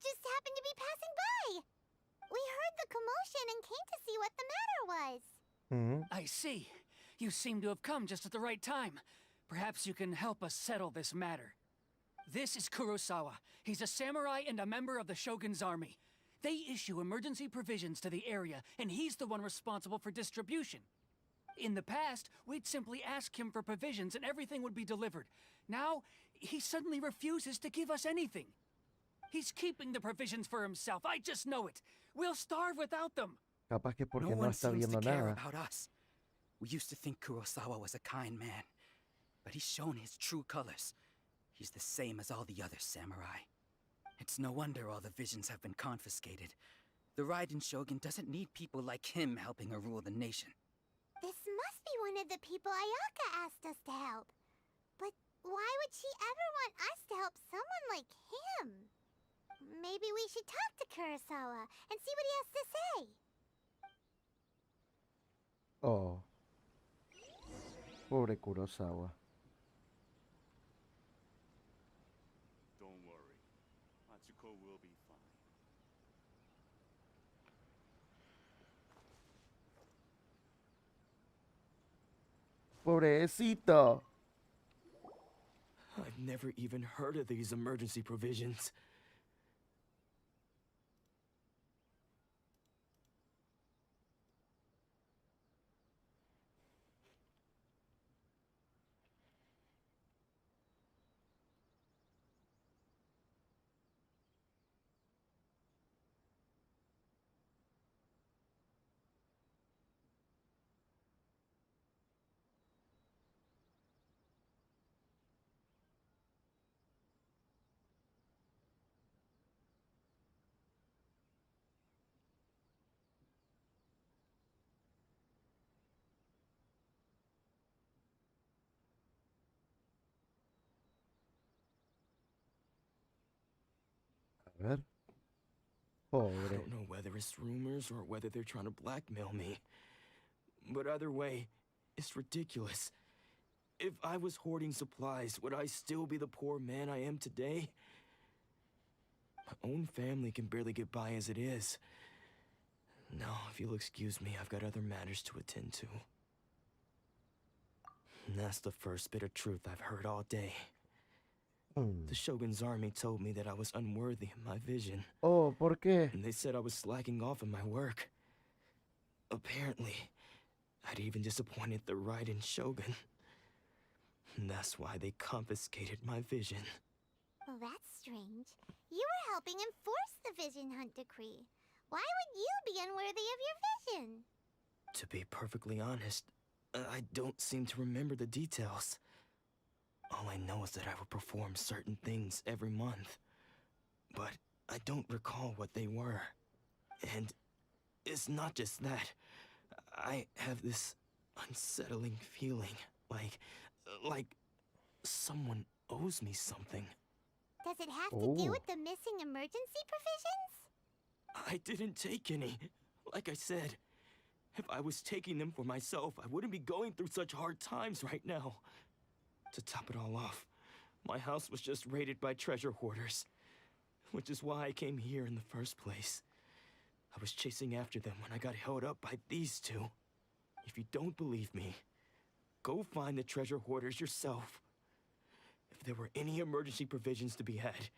just happened to be passing by. We heard the commotion and came to see what the matter was. I see. You seem to have come just at the right time. Perhaps you can help us settle this matter. This is Kurosawa. He's a samurai and a member of the Shogun's army. They issue emergency provisions to the area, and he's the one responsible for distribution. In the past, we'd simply ask him for provisions and everything would be delivered. Now, he suddenly refuses to give us anything. He's keeping the provisions for himself. I just know it. We'll starve without them. Capaz que porque No no one está seems to viendo care nada. about us. We used to think Kurosawa was a kind man, but he's shown his true colors. He's the same as all the other samurai. It's no wonder all the visions have been confiscated. The Raiden Shogun doesn't need people like him helping her rule the nation. This must be one of the people Ayaka asked us to help. But why would she ever want us to help someone like him? Maybe we should talk to Kurosawa and see what he has to say. Oh. Pobre Kurosawa. Don't worry. Atsuko will be fine. Pobrecito. I've never even heard of these emergency provisions. A ver. I Pobre. don't know whether it's rumors or whether they're trying to blackmail me. But either way, it's ridiculous. If I was hoarding supplies, would I still be the poor man I am today? My own family can barely get by as it is. Now, if you'll excuse me, I've got other matters to attend to. And that's the first bit of truth I've heard all day. The Shogun's army told me that I was unworthy of my vision. Oh, ¿por qué? And they said I was slacking off in my work. Apparently, I'd even disappointed the Raiden Shogun. And that's why they confiscated my vision. Well, that's strange. You were helping enforce the Vision Hunt decree. Why would you be unworthy of your vision? To be perfectly honest, I don't seem to remember the details. All I know is that I would perform certain things every month. But I don't recall what they were. And it's not just that. I have this unsettling feeling, like someone owes me something. Does it have to do with the missing emergency provisions? I didn't take any. Like I said, if I was taking them for myself, I wouldn't be going through such hard times right now. To top it all off, my house was just raided by treasure hoarders, which is why I came here in the first place. I was chasing after them when I got held up by these two. If you don't believe me, go find the treasure hoarders yourself. If there were any emergency provisions to be had,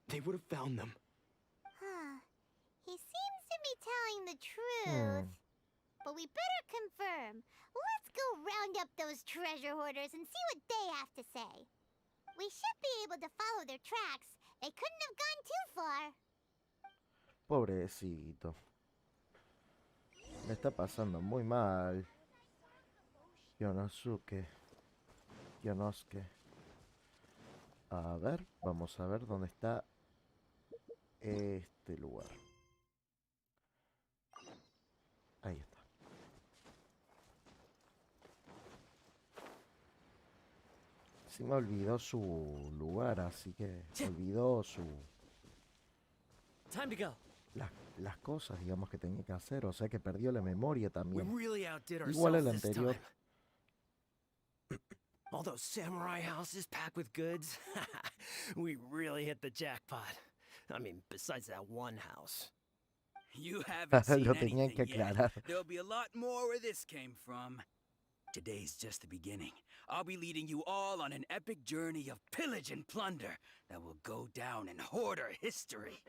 they would have found them. Huh. He seems to be telling the truth. But we better confirm. Let's go round up those treasure hoarders and see what they have to say. We should be able to follow their tracks. They couldn't have gone too far. Pobrecito. Le está pasando muy mal. Yonosuke. Yonosuke. A ver, vamos a ver dónde está este lugar. Ahí está. Sí me olvidó su lugar, así que olvidó su... Time to go. Las cosas, digamos, que tenía que hacer. O sea que perdió la memoria We también. really outdid Igual el ourselves this anterior. time. All those samurai houses packed with goods. We really hit the jackpot. I mean, besides that one house. You haven't seen Lo tenían que anything yet. aclarar. There'll be a lot more where this came from. Today's just the beginning. I'll be leading you all on an epic journey of pillage and plunder that will go down in hoarder history.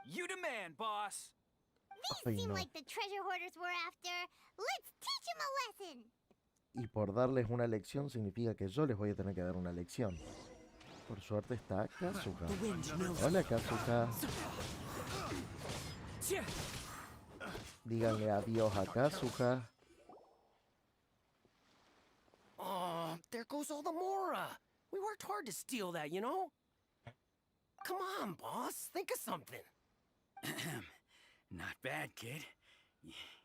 You demand, boss. These Ay, seem no. like the treasure hoarders we're after. Let's teach them a lesson. Y por darles una lección significa que yo les voy a tener que dar una lección. Por suerte está Kazuha. Hola, Kazuha. Díganle adiós a Kazuha. Oh, there goes all the Mora. We worked hard to steal that, you know? Come on, boss. Think of something. Not bad, kid.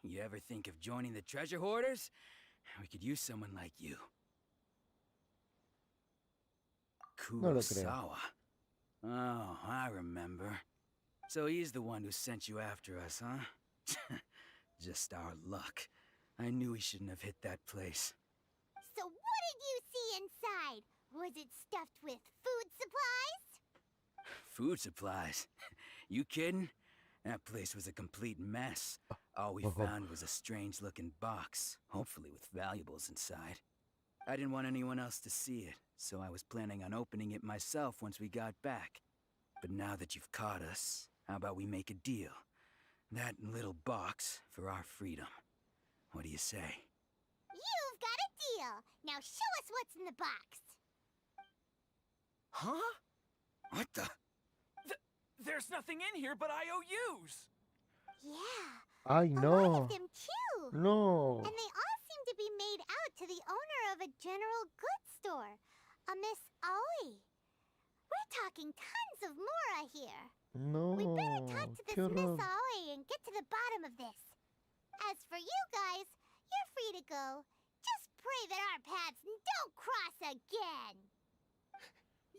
You ever think of joining the treasure hoarders? We could use someone like you. No lo creo. Kurosawa. Oh, I remember. So he's the one who sent you after us, huh? Just our luck. I knew he shouldn't have hit that place. So what did you see inside? Was it stuffed with food supplies? Food supplies? You kidding? That place was a complete mess. All we found was a strange-looking box, hopefully with valuables inside. I didn't want anyone else to see it, so I was planning on opening it myself once we got back. But now that you've caught us, how about we make a deal? That little box for our freedom. What do you say? You've got a deal. Now show us what's in the box. Huh? What the? There's nothing in here but IOUs. Yeah, Ay, a lot no. of them too. No. And they all seem to be made out to the owner of a general goods store, a Miss Aoi. We're talking tons of Mora here. No. We better talk to Qué this Miss horror. Aoi and get to the bottom of this. As for you guys, you're free to go. Just pray that our paths don't cross again.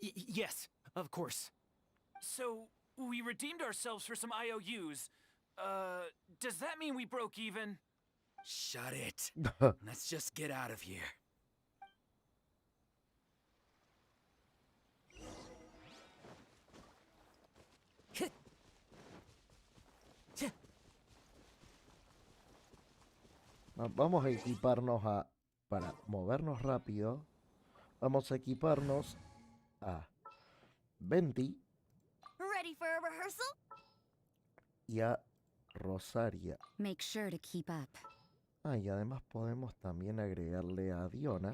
Yes, of course. So, we redeemed ourselves for some IOUs. Does that mean we broke even? Shut it. Let's just get out of here. Vamos a equiparnos para movernos rápido. Vamos a equiparnos a Venti Ready for a rehearsal? y a Rosaria. Make sure to keep up. Ah, y además podemos también agregarle a Diona.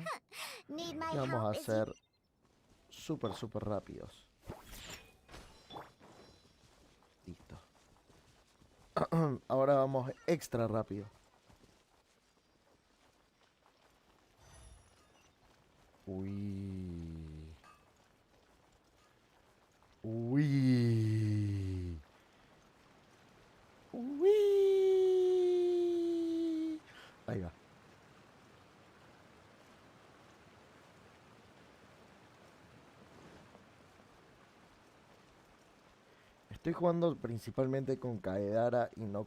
Need my Y vamos a help, Izzy? ser súper rápidos. Listo. Ahora vamos extra rápido. Uy. Uy. Uy. Ahí va. Estoy jugando principalmente con Kaedara y no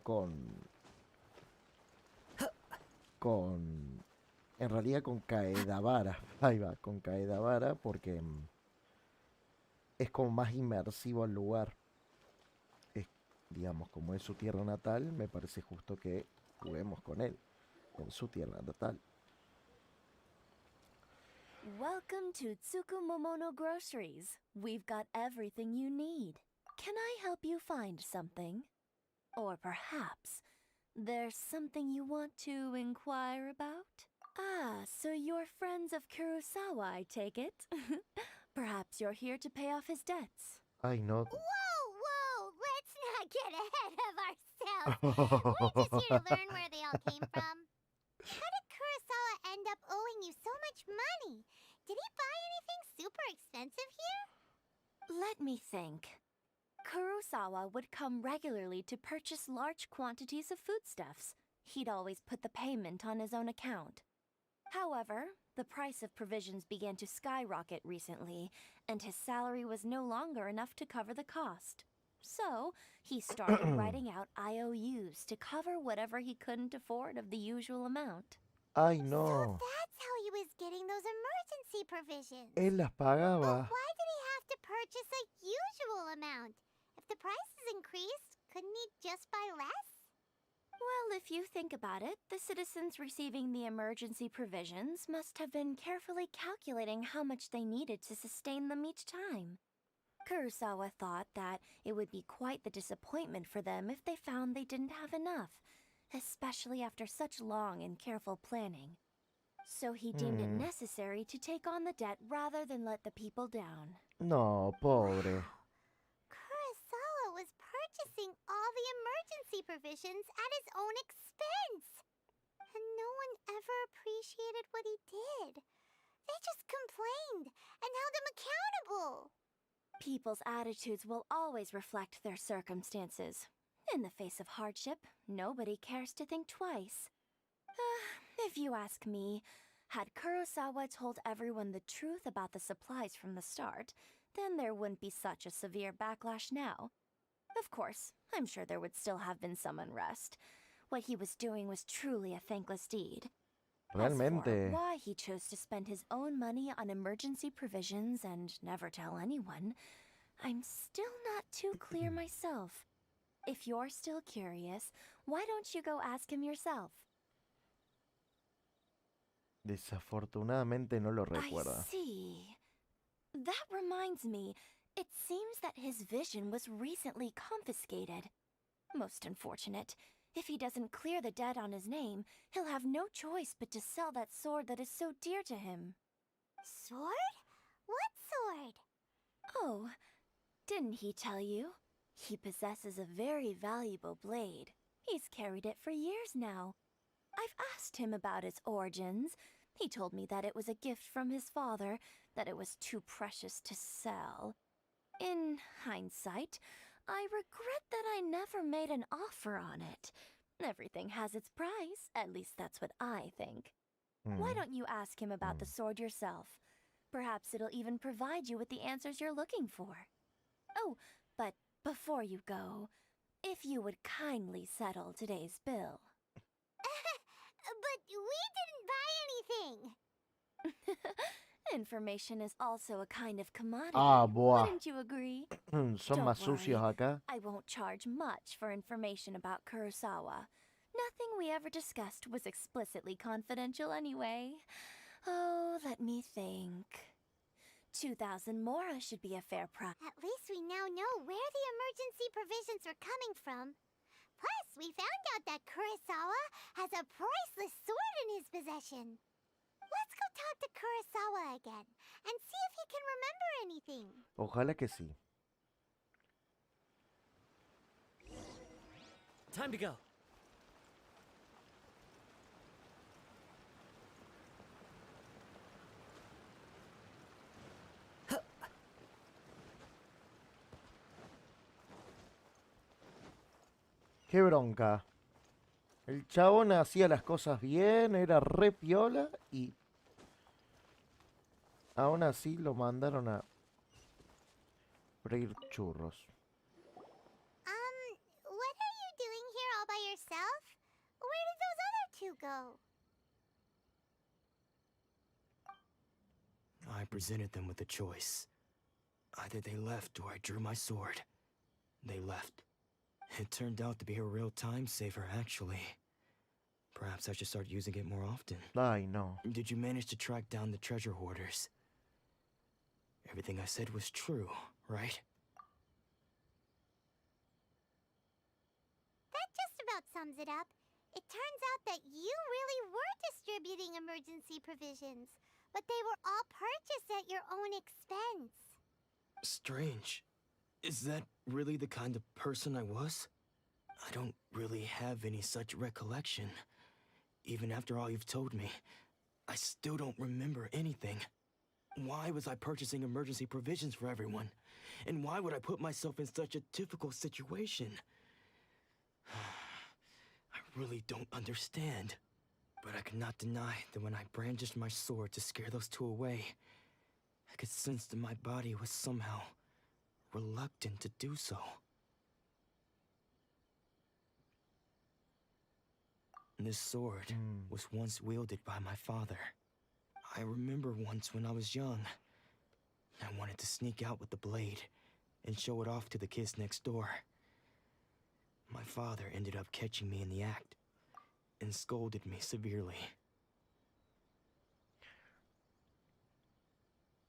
en realidad con Kaedabara. Ahí va, con Kaedabara porque es como más inmersivo el lugar. Digamos, como es su tierra natal, me parece justo que juguemos con él en su tierra natal. Welcome to Tsukumomono Groceries. We've got everything you need. Can I help you find something? Or perhaps there's something you want to inquire about? Ah, so you're friends of Kurosawa, I take it? Perhaps you're here to pay off his debts. Ay, no. Whoa, let's not get ahead of ourselves. We're just here to learn where they all came from. How did Kurosawa end up owing you so much money? Did he buy anything super expensive here? Let me think. Kurosawa would come regularly to purchase large quantities of foodstuffs. He'd always put the payment on his own account. However, the price of provisions began to skyrocket recently, and his salary was no longer enough to cover the cost. So, he started writing out IOUs to cover whatever he couldn't afford of the usual amount. Ay, So no. that's how he was getting those emergency provisions. Él las But pagaba. why did he have to purchase a usual amount? If If the price is increased, couldn't he just buy less? Well, if you think about it, the citizens receiving the emergency provisions must have been carefully calculating how much they needed to sustain them each time. Kurosawa thought that it would be quite the disappointment for them if they found they didn't have enough, especially after such long and careful planning. So he deemed it necessary to take on the debt rather than let the people down. No, pobre. Kurosawa was purchasing all the emergency provisions at his own expense. And no one ever appreciated what he did. They just complained and held him accountable. People's attitudes will always reflect their circumstances. In the face of hardship, nobody cares to think twice. If you ask me, had Kurosawa told everyone the truth about the supplies from the start, then there wouldn't be such a severe backlash now. Of course, I'm sure there would still have been some unrest. What he was doing was truly a thankless deed. As for Realmente. why he chose to spend his own money on emergency provisions and never tell anyone, I'm still not too clear myself. If you're still curious, why don't you go ask him yourself? Desafortunadamente no lo recuerda. I see. That reminds me, it seems that his vision was recently confiscated. Most unfortunate. If he doesn't clear the debt on his name, he'll have no choice but to sell that sword that is so dear to him. Sword? What sword? Oh, didn't he tell you? He possesses a very valuable blade. He's carried it for years now. I've asked him about its origins. He told me that it was a gift from his father, that it was too precious to sell. In hindsight, I regret that I never made an offer on it. Everything has its price, at least that's what I think. Why don't you ask him about the sword yourself? Perhaps it'll even provide you with the answers you're looking for. Oh, but before you go, if you would kindly settle today's bill. But we didn't buy anything. Information is also a kind of commodity. Ah, buah. Wouldn't you agree? Son Don't más sucios worry. acá. I won't charge much for information about Kurosawa. Nothing we ever discussed was explicitly confidential anyway. Oh, let me think. 2,000 mora should be a fair price. At least we now know where the emergency provisions are coming from. Plus, we found out that Kurosawa has a priceless sword in his possession. Let's go talk to Kurosawa again and see if he can remember anything. Ojalá que sí. Time to go. Qué bronca. El chabón hacía las cosas bien, era re piola y aún así lo mandaron a freír churros. What are you doing here all by yourself? Where did those other two go? I presented them with a choice. Either they left or I drew my sword. They left. It turned out to be a real time saver, actually. Perhaps I should start using it more often. Ay, no. Did you manage to track down the treasure hoarders? Everything I said was true, right? That just about sums it up. It turns out that you really were distributing emergency provisions, but they were all purchased at your own expense. Strange. Is that really the kind of person I was? I don't really have any such recollection. Even after all you've told me, I still don't remember anything. Why was I purchasing emergency provisions for everyone? And why would I put myself in such a difficult situation? I really don't understand. But I cannot deny that when I brandished my sword to scare those two away, I could sense that my body was somehow reluctant to do so. This sword was once wielded by my father. I remember once when I was young, I wanted to sneak out with the blade, and show it off to the kids next door. My father ended up catching me in the act and scolded me severely.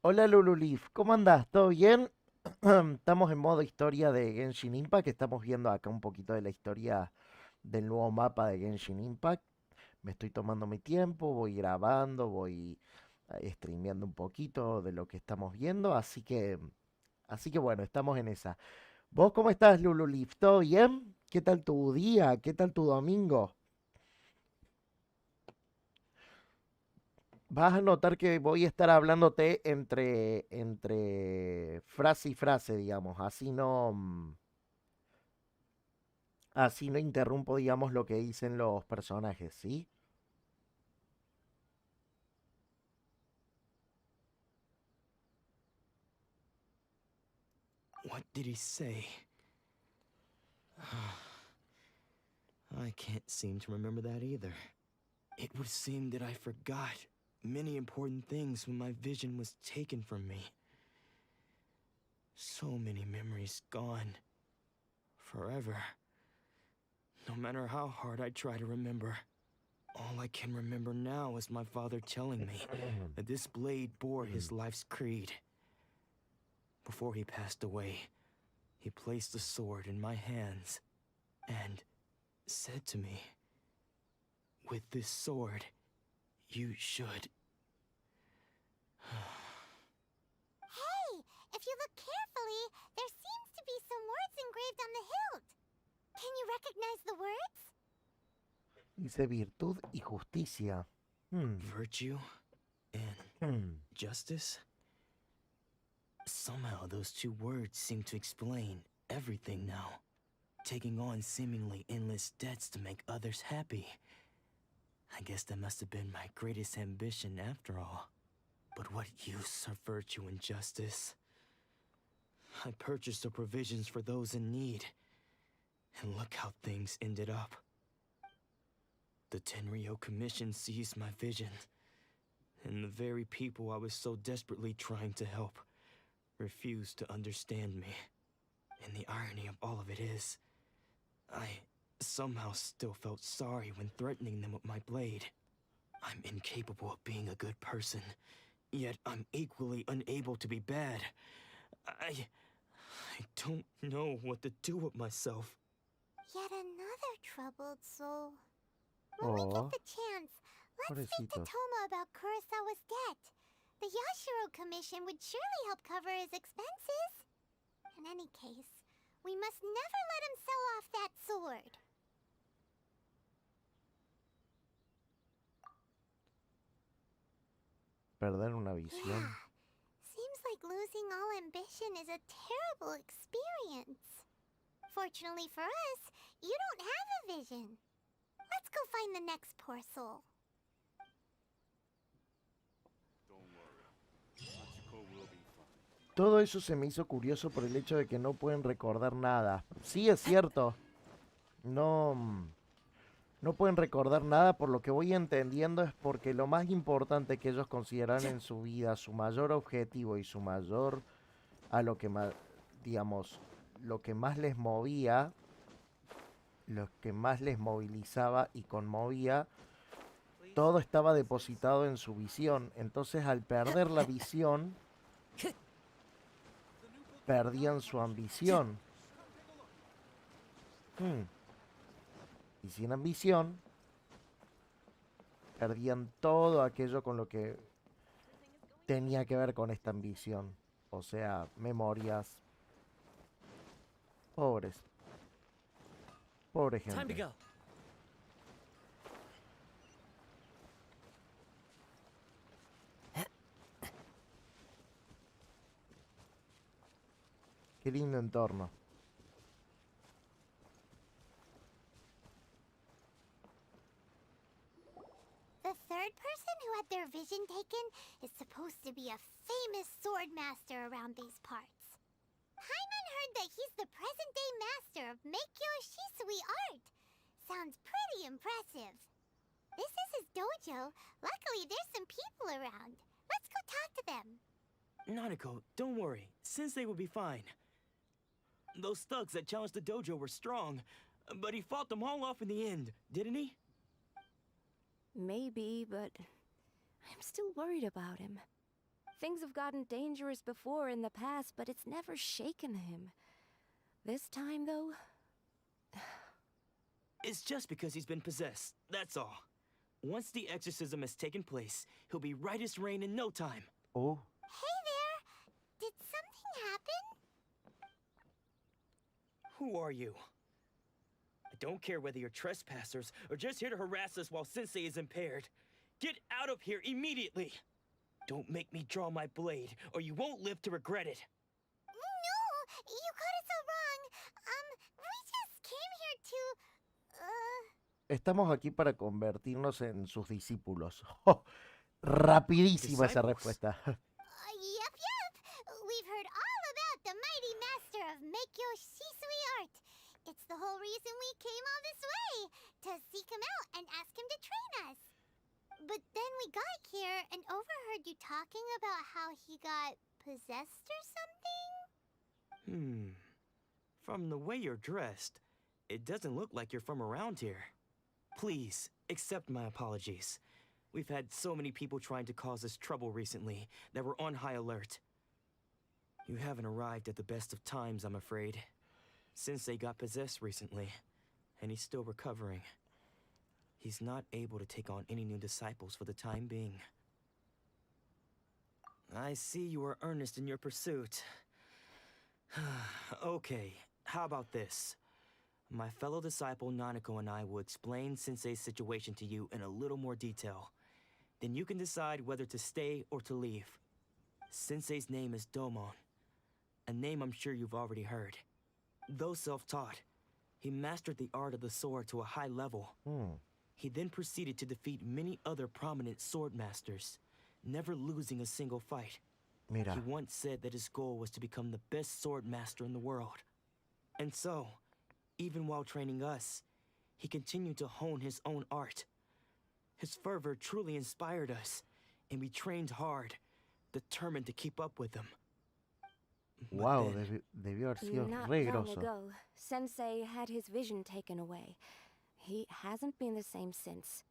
Hola Lululif, ¿cómo andás? ¿Todo bien? Estamos en modo historia de Genshin Impact. Estamos viendo acá un poquito de la historia del nuevo mapa de Genshin Impact. Me estoy tomando mi tiempo, voy grabando, voy streameando un poquito de lo que estamos viendo. Así que bueno, estamos en esa. ¿Vos cómo estás, Lululif? ¿Todo bien? ¿Qué tal tu día? ¿Qué tal tu domingo? Vas a notar que voy a estar hablándote entre frase y frase, digamos. Así no interrumpo, digamos, lo que dicen los personajes, ¿sí? What did he say? I can't seem to remember that either. It would seem that I forgot many important things when my vision was taken from me. So many memories gone. Forever. No matter how hard I try to remember, all I can remember now is my father telling me that this blade bore his life's creed. Before he passed away, he placed the sword in my hands and said to me, "With this sword, you should..." Hey, if you look carefully, there seems to be some words engraved on the hilt. Can you recognize the words? Dice virtud y justicia. Virtue and justice? Somehow those two words seem to explain everything now. Taking on seemingly endless debts to make others happy. I guess that must have been my greatest ambition after all. But what use are virtue and justice? I purchased the provisions for those in need. And look how things ended up. The Tenryo Commission seized my vision. And the very people I was so desperately trying to help refused to understand me. And the irony of all of it is, I somehow still felt sorry when threatening them with my blade. I'm incapable of being a good person, yet I'm equally unable to be bad. I don't know what to do with myself. Yet another troubled soul. When we get the chance, let's speak to Pobrecito. Toma about Kurosawa's debt. The Yashiro Commission would surely help cover his expenses. In any case, we must never let him sell off that sword. Perder una visión. Yeah. Seems like losing all ambition is a terrible experience. Fortunately for us, you don't have a vision. Let's go find the next poor soul. Don't worry. Atsuko will be fine. Todo eso se me hizo curioso por el hecho de que no pueden recordar nada. Sí, es cierto. No pueden recordar nada, por lo que voy entendiendo es porque lo más importante que ellos consideran en su vida, su mayor objetivo y su mayor, a lo que más, digamos, lo que más les movía, lo que más les movilizaba y conmovía, todo estaba depositado en su visión. Entonces, al perder la visión, perdían su ambición. Y sin ambición, perdían todo aquello con lo que tenía que ver con esta ambición. O sea, memorias. Pobres. Pobre gente. Qué lindo entorno. The third person who had their vision taken is supposed to be a famous sword master around these parts. Hyman heard that he's the present-day master of Meikyo Shisui art. Sounds pretty impressive. This is his dojo. Luckily, there's some people around. Let's go talk to them. Nanako, don't worry. Sensei will be fine. Those thugs that challenged the dojo were strong, but he fought them all off in the end, didn't he? Maybe, but I'm still worried about him. Things have gotten dangerous before in the past, but it's never shaken him. This time, though... It's just because he's been possessed, that's all. Once the exorcism has taken place, he'll be right as rain in no time. Oh, Hey there! Did something happen? Who are you? I don't care whether you're trespassers or just here to harass us while Sensei is impaired. Get out of here immediately! Don't make me draw my blade, or you won't live to regret it. No! You got it so wrong. We just came here to... estamos aquí para convertirnos en sus discípulos. Oh, rapidísima esa Disciples? respuesta. Yep. We've heard all about the mighty master of Meikyo Shisui art. It's the whole reason we came all this way, to seek him out and ask him to train us. But then we got here and overheard you talking about how he got possessed or something? From the way you're dressed, it doesn't look like you're from around here. Please, accept my apologies. We've had so many people trying to cause us trouble recently that we're on high alert. You haven't arrived at the best of times, I'm afraid. Sensei got possessed recently, and he's still recovering. He's not able to take on any new disciples for the time being. I see you are earnest in your pursuit. Okay, how about this? My fellow disciple Nanako and I will explain Sensei's situation to you in a little more detail. Then you can decide whether to stay or to leave. Sensei's name is Domon, a name I'm sure you've already heard. Though self-taught, he mastered the art of the sword to a high level. He then proceeded to defeat many other prominent sword masters, never losing a single fight. Mira, He once said that his goal was to become the best sword master in the world. And so, even while training us, he continued to hone his own art. His fervor truly inspired us, and we trained hard, determined to keep up with him. But wow, then, debió haber sido Not re long grosso. ago, Sensei had his vision taken away. He hasn't been the same since.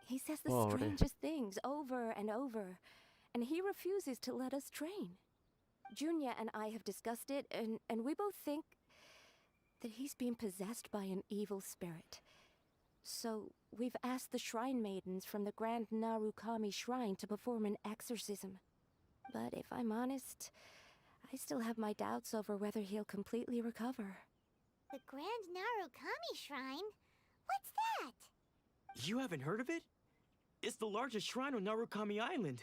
He says the Pobre. strangest things over and over, and he refuses to let us train. Junya and I have discussed it, and we both think that he's being possessed by an evil spirit. So we've asked the shrine maidens from the Grand Narukami Shrine to perform an exorcism. But if I'm honest, I still have my doubts over whether he'll completely recover. The Grand Narukami Shrine? What's that? you haven't heard of it? It's the largest shrine on Narukami Island.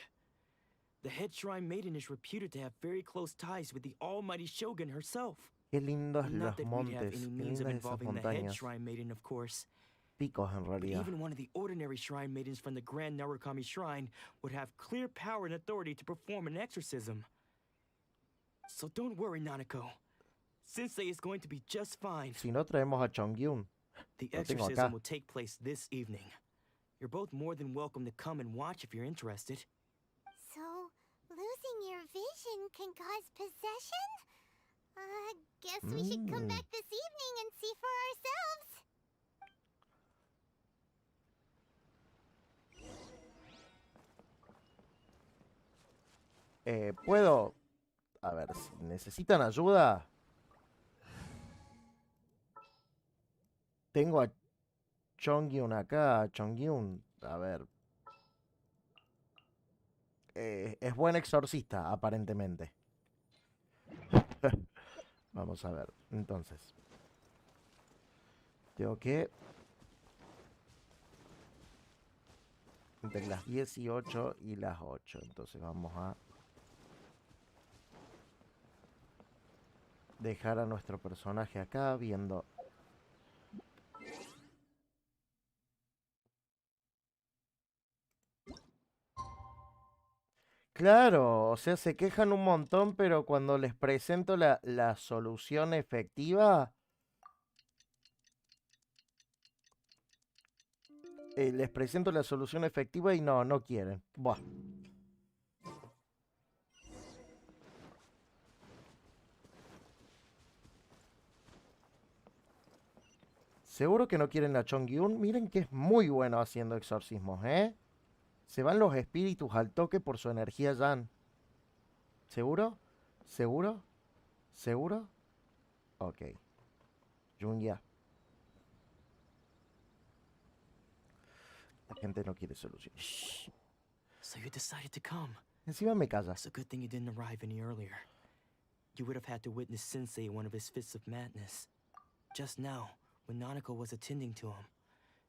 The head shrine maiden is reputed to have very close ties with the almighty shogun herself. Qué lindos Not los that we'd have montes, any qué means of lindas esas involving the head montañas. shrine maiden, of course. Picos en But realidad. even one of the ordinary shrine maidens from the Grand Narukami Shrine would have clear power and authority to perform an exorcism. So don't worry, Nanako. Sensei is going to be just fine. Si no, traemos a Chongyun. The Lo tengo exorcism acá. will take place this evening. You're both more than welcome to come and watch if you're interested. So, losing your vision can cause possession? Guess we should come back this evening and see for ourselves. ¿Puedo? A ver, si necesitan ayuda. Tengo a Chongyun acá, Chongyun. A ver. Es buen exorcista, aparentemente. Vamos a ver. Entonces. Tengo que... Entre las 18 y las 8. Entonces vamos a... dejar a nuestro personaje acá viendo. Claro, o sea, se quejan un montón, pero cuando les presento la solución efectiva, les presento la solución efectiva y no quieren. Buah. Seguro que no quieren a Chongyun. Miren que es muy bueno haciendo exorcismos, ¿eh? Se van los espíritus al toque por su energía Yan. ¿Seguro? ¿Seguro? ¿Seguro? Ok. Junya. La gente no quiere soluciones. Shh. So you decided to come. Encima me calla. It's a good thing you didn't arrive any earlier. You would have had to witness Sensei in one of his fits of madness. Just now, when Nanako was attending to him,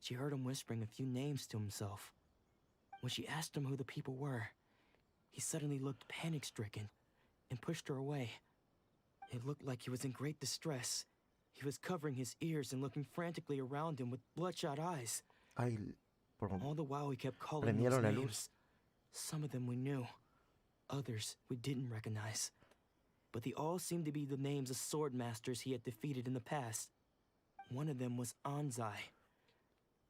she heard him whispering a few names to himself. When she asked him who the people were, he suddenly looked panic-stricken and pushed her away. It looked like he was in great distress. He was covering his ears and looking frantically around him with bloodshot eyes. Ay, All the while he kept calling those prendieron la luz. names. Some of them we knew, others we didn't recognize. But they all seemed to be the names of sword masters he had defeated in the past. One of them was Anzai.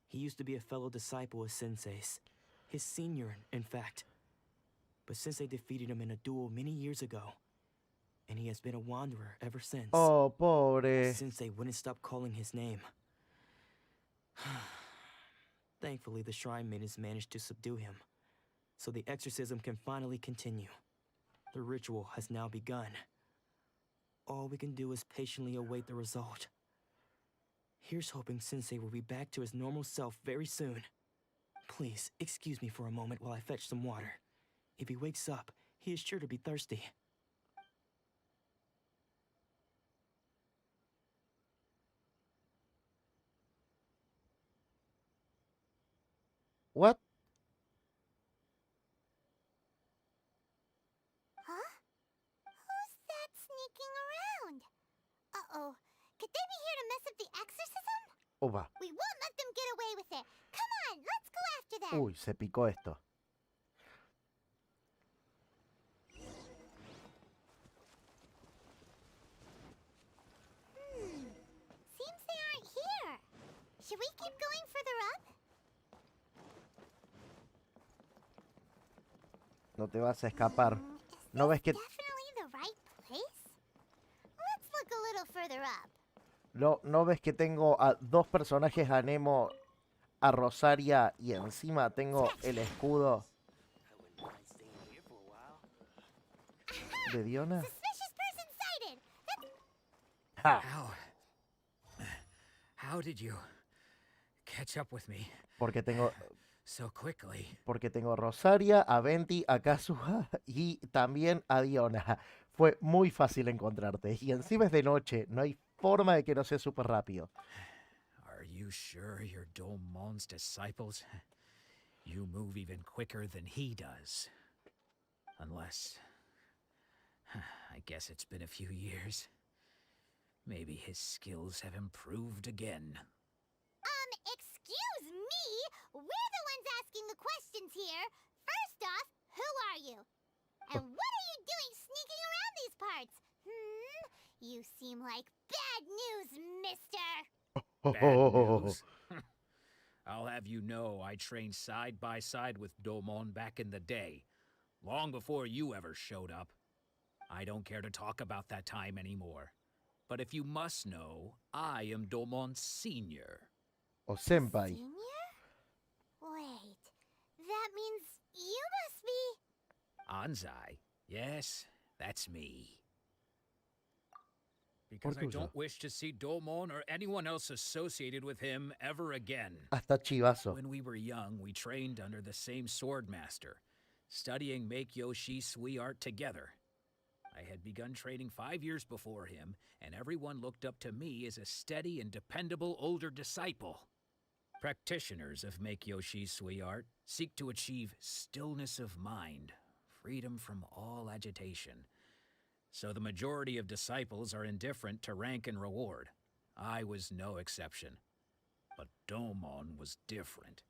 He used to be a fellow disciple of Sensei's. His senior, in fact. But Sensei defeated him in a duel many years ago. And he has been a wanderer ever since. Oh, pobre. Sensei wouldn't stop calling his name. Thankfully, the shrine maidens managed to subdue him, so the exorcism can finally continue. The ritual has now begun. All we can do is patiently await the result. Here's hoping Sensei will be back to his normal self very soon. Please, excuse me for a moment while I fetch some water. If he wakes up, he is sure to be thirsty. What? Huh? Who's that sneaking around? Uh-oh. Could they be here to mess up the exorcism? Opa. We won't let them get away with it. Come on, let's go after them. Uy, se picó esto. Seems they aren't here. Should we keep going further up? No te vas a escapar. Is ¿No ves this que definitely the right place? Let's look a little further up. no ves que tengo a dos personajes a Nemo, a Rosaria y encima tengo el escudo de Diona? Suspicious person sighted. Ja, How did you catch up with me porque tengo so quickly? a Rosaria, a Venti, a Kazuha y también a Diona. Fue muy fácil encontrarte y encima es de noche, no hay forma de que no sea súper rápido. Are you sure you're Domon's disciples? You move even quicker than he does. Unless... I guess it's been a few years. Maybe his skills have improved again. Excuse me? We're the ones asking the questions here. First off, who are you? And what are you doing sneaking around these parts? You seem like bad news, mister. Bad news? I'll have you know I trained side by side with Domon back in the day, long before you ever showed up. I don't care to talk about that time anymore. But if you must know, I am Domon's senior. O senpai. Senior? Wait, that means you must be... Anzai? Yes, that's me. Because I Portusa. don't wish to see Domon or anyone else associated with him ever again. Hasta Chivazo. When we were young, we trained under the same sword master, studying Make Yoshi Sui art together. I had begun training 5 years before him, and everyone looked up to me as a steady and dependable older disciple. Practitioners of Make Yoshi Sui art seek to achieve stillness of mind, freedom from all agitation. So the majority of disciples are indifferent to rank and reward. I was no exception. But Domon was different.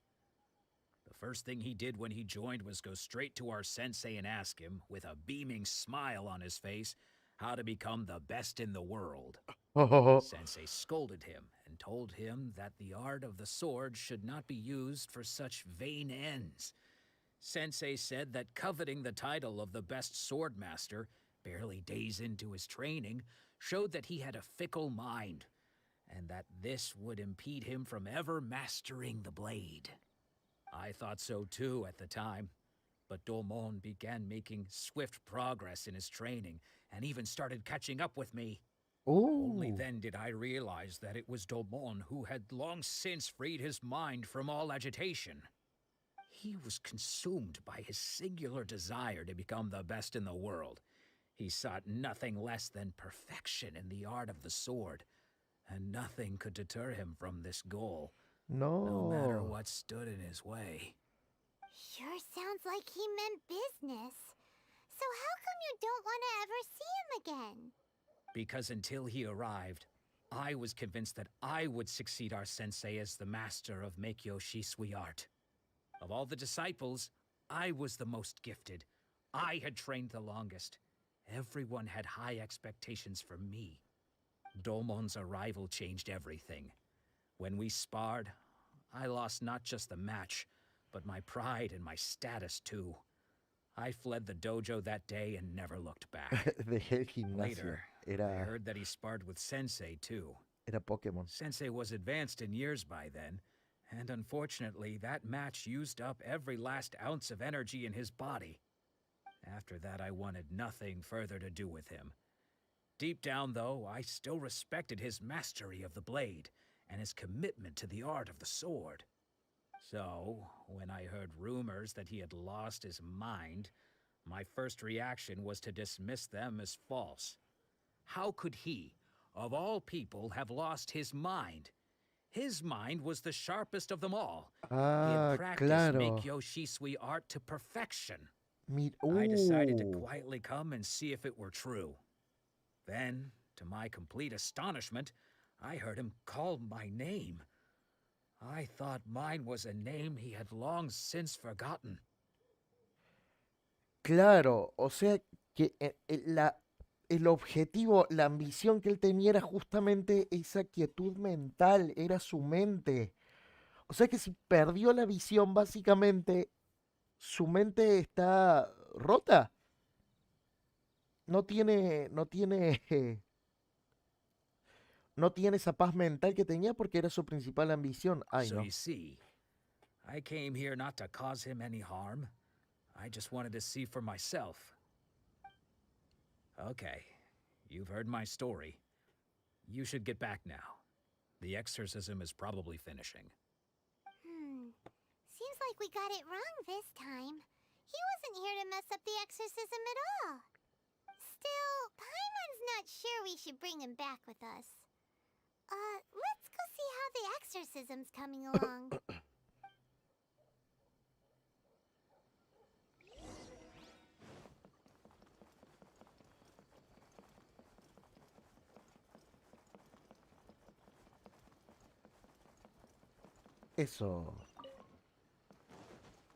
The first thing he did when he joined was go straight to our sensei and ask him, with a beaming smile on his face, how to become the best in the world. Sensei scolded him and told him that the art of the sword should not be used for such vain ends. Sensei said that coveting the title of the best sword master, barely days into his training, showed that he had a fickle mind, and that this would impede him from ever mastering the blade. I thought so too at the time, but Domon began making swift progress in his training and even started catching up with me. Only Oh, then did I realize that it was Domon who had long since freed his mind from all agitation. He was consumed by his singular desire to become the best in the world. He sought nothing less than perfection in the art of the sword, and nothing could deter him from this goal, no matter no. what stood in his way. Sure sounds like he meant business. So how come you don't want to ever see him again? Because until he arrived, I was convinced that I would succeed our sensei as the master of Meikyo Shisui art. Of all the disciples, I was the most gifted. I had trained the longest. Everyone had high expectations for me. Domon's arrival changed everything. When we sparred, I lost not just the match, but my pride and my status too. I fled the dojo that day and never looked back. Dejé el gimnasio. Later, I Era, heard that he sparred with Sensei too. era Pokémon. Sensei was advanced in years by then, and unfortunately, that match used up every last ounce of energy in his body. After that, I wanted nothing further to do with him. Deep down, though, I still respected his mastery of the blade and his commitment to the art of the sword. So, when I heard rumors that he had lost his mind, my first reaction was to dismiss them as false. How could he, of all people, have lost his mind? His mind was the sharpest of them all. He Ah, had practiced claro. Meikyo Shisui art to perfection. Mir I decided to quietly come and see if it were true. Then, to my complete astonishment, I heard him call my name. I thought mine was a name he had long since forgotten. Claro, o sea que el objetivo, la ambición que él tenía era justamente esa quietud mental, era su mente. O sea que si perdió la visión, básicamente, su mente está rota. No tiene, no tiene, no tiene esa paz mental que tenía porque era su principal ambición. Ay, So no. you see, I came here not to cause him any harm. I just wanted to see for myself. Okay, you've heard my story. You should get back now. The exorcism is probably finishing. Seems like we got it wrong this time. He wasn't here to mess up the exorcism at all. Still, Paimon's not sure we should bring him back with us. Let's go see how the exorcism's coming along. Eso.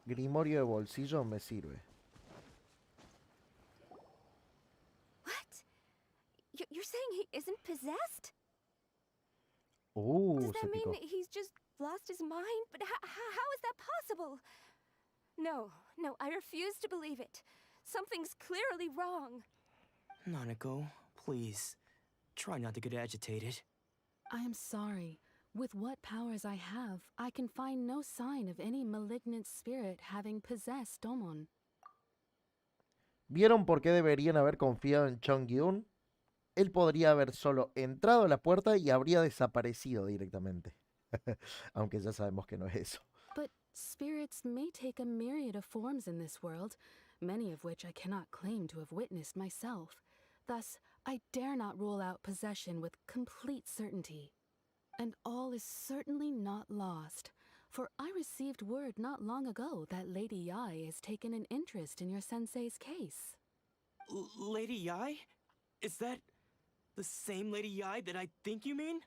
Grimorio de bolsillo me sirve. What? You're saying he isn't possessed? Se Does that picó. mean he's just lost his mind? But how is that possible? No, I refuse to believe it. Something's clearly wrong. Nanako, please. Try not to get agitated. I am sorry. With what powers I have, I can find no sign of any malignant spirit having possessed Domon. ¿Vieron por qué deberían haber confiado en Chong-gyun? Él podría haber solo entrado a la puerta y habría desaparecido directamente. Aunque ya sabemos que no es eso. But spirits may take a myriad of forms in this world, many of which I cannot claim to have witnessed myself. Thus, I dare not rule out possession with complete certainty. And all is certainly not lost, for I received word not long ago that Lady Yai has taken an interest in your sensei's case. Lady Yai? Is that the same Lady Yai that I think you mean?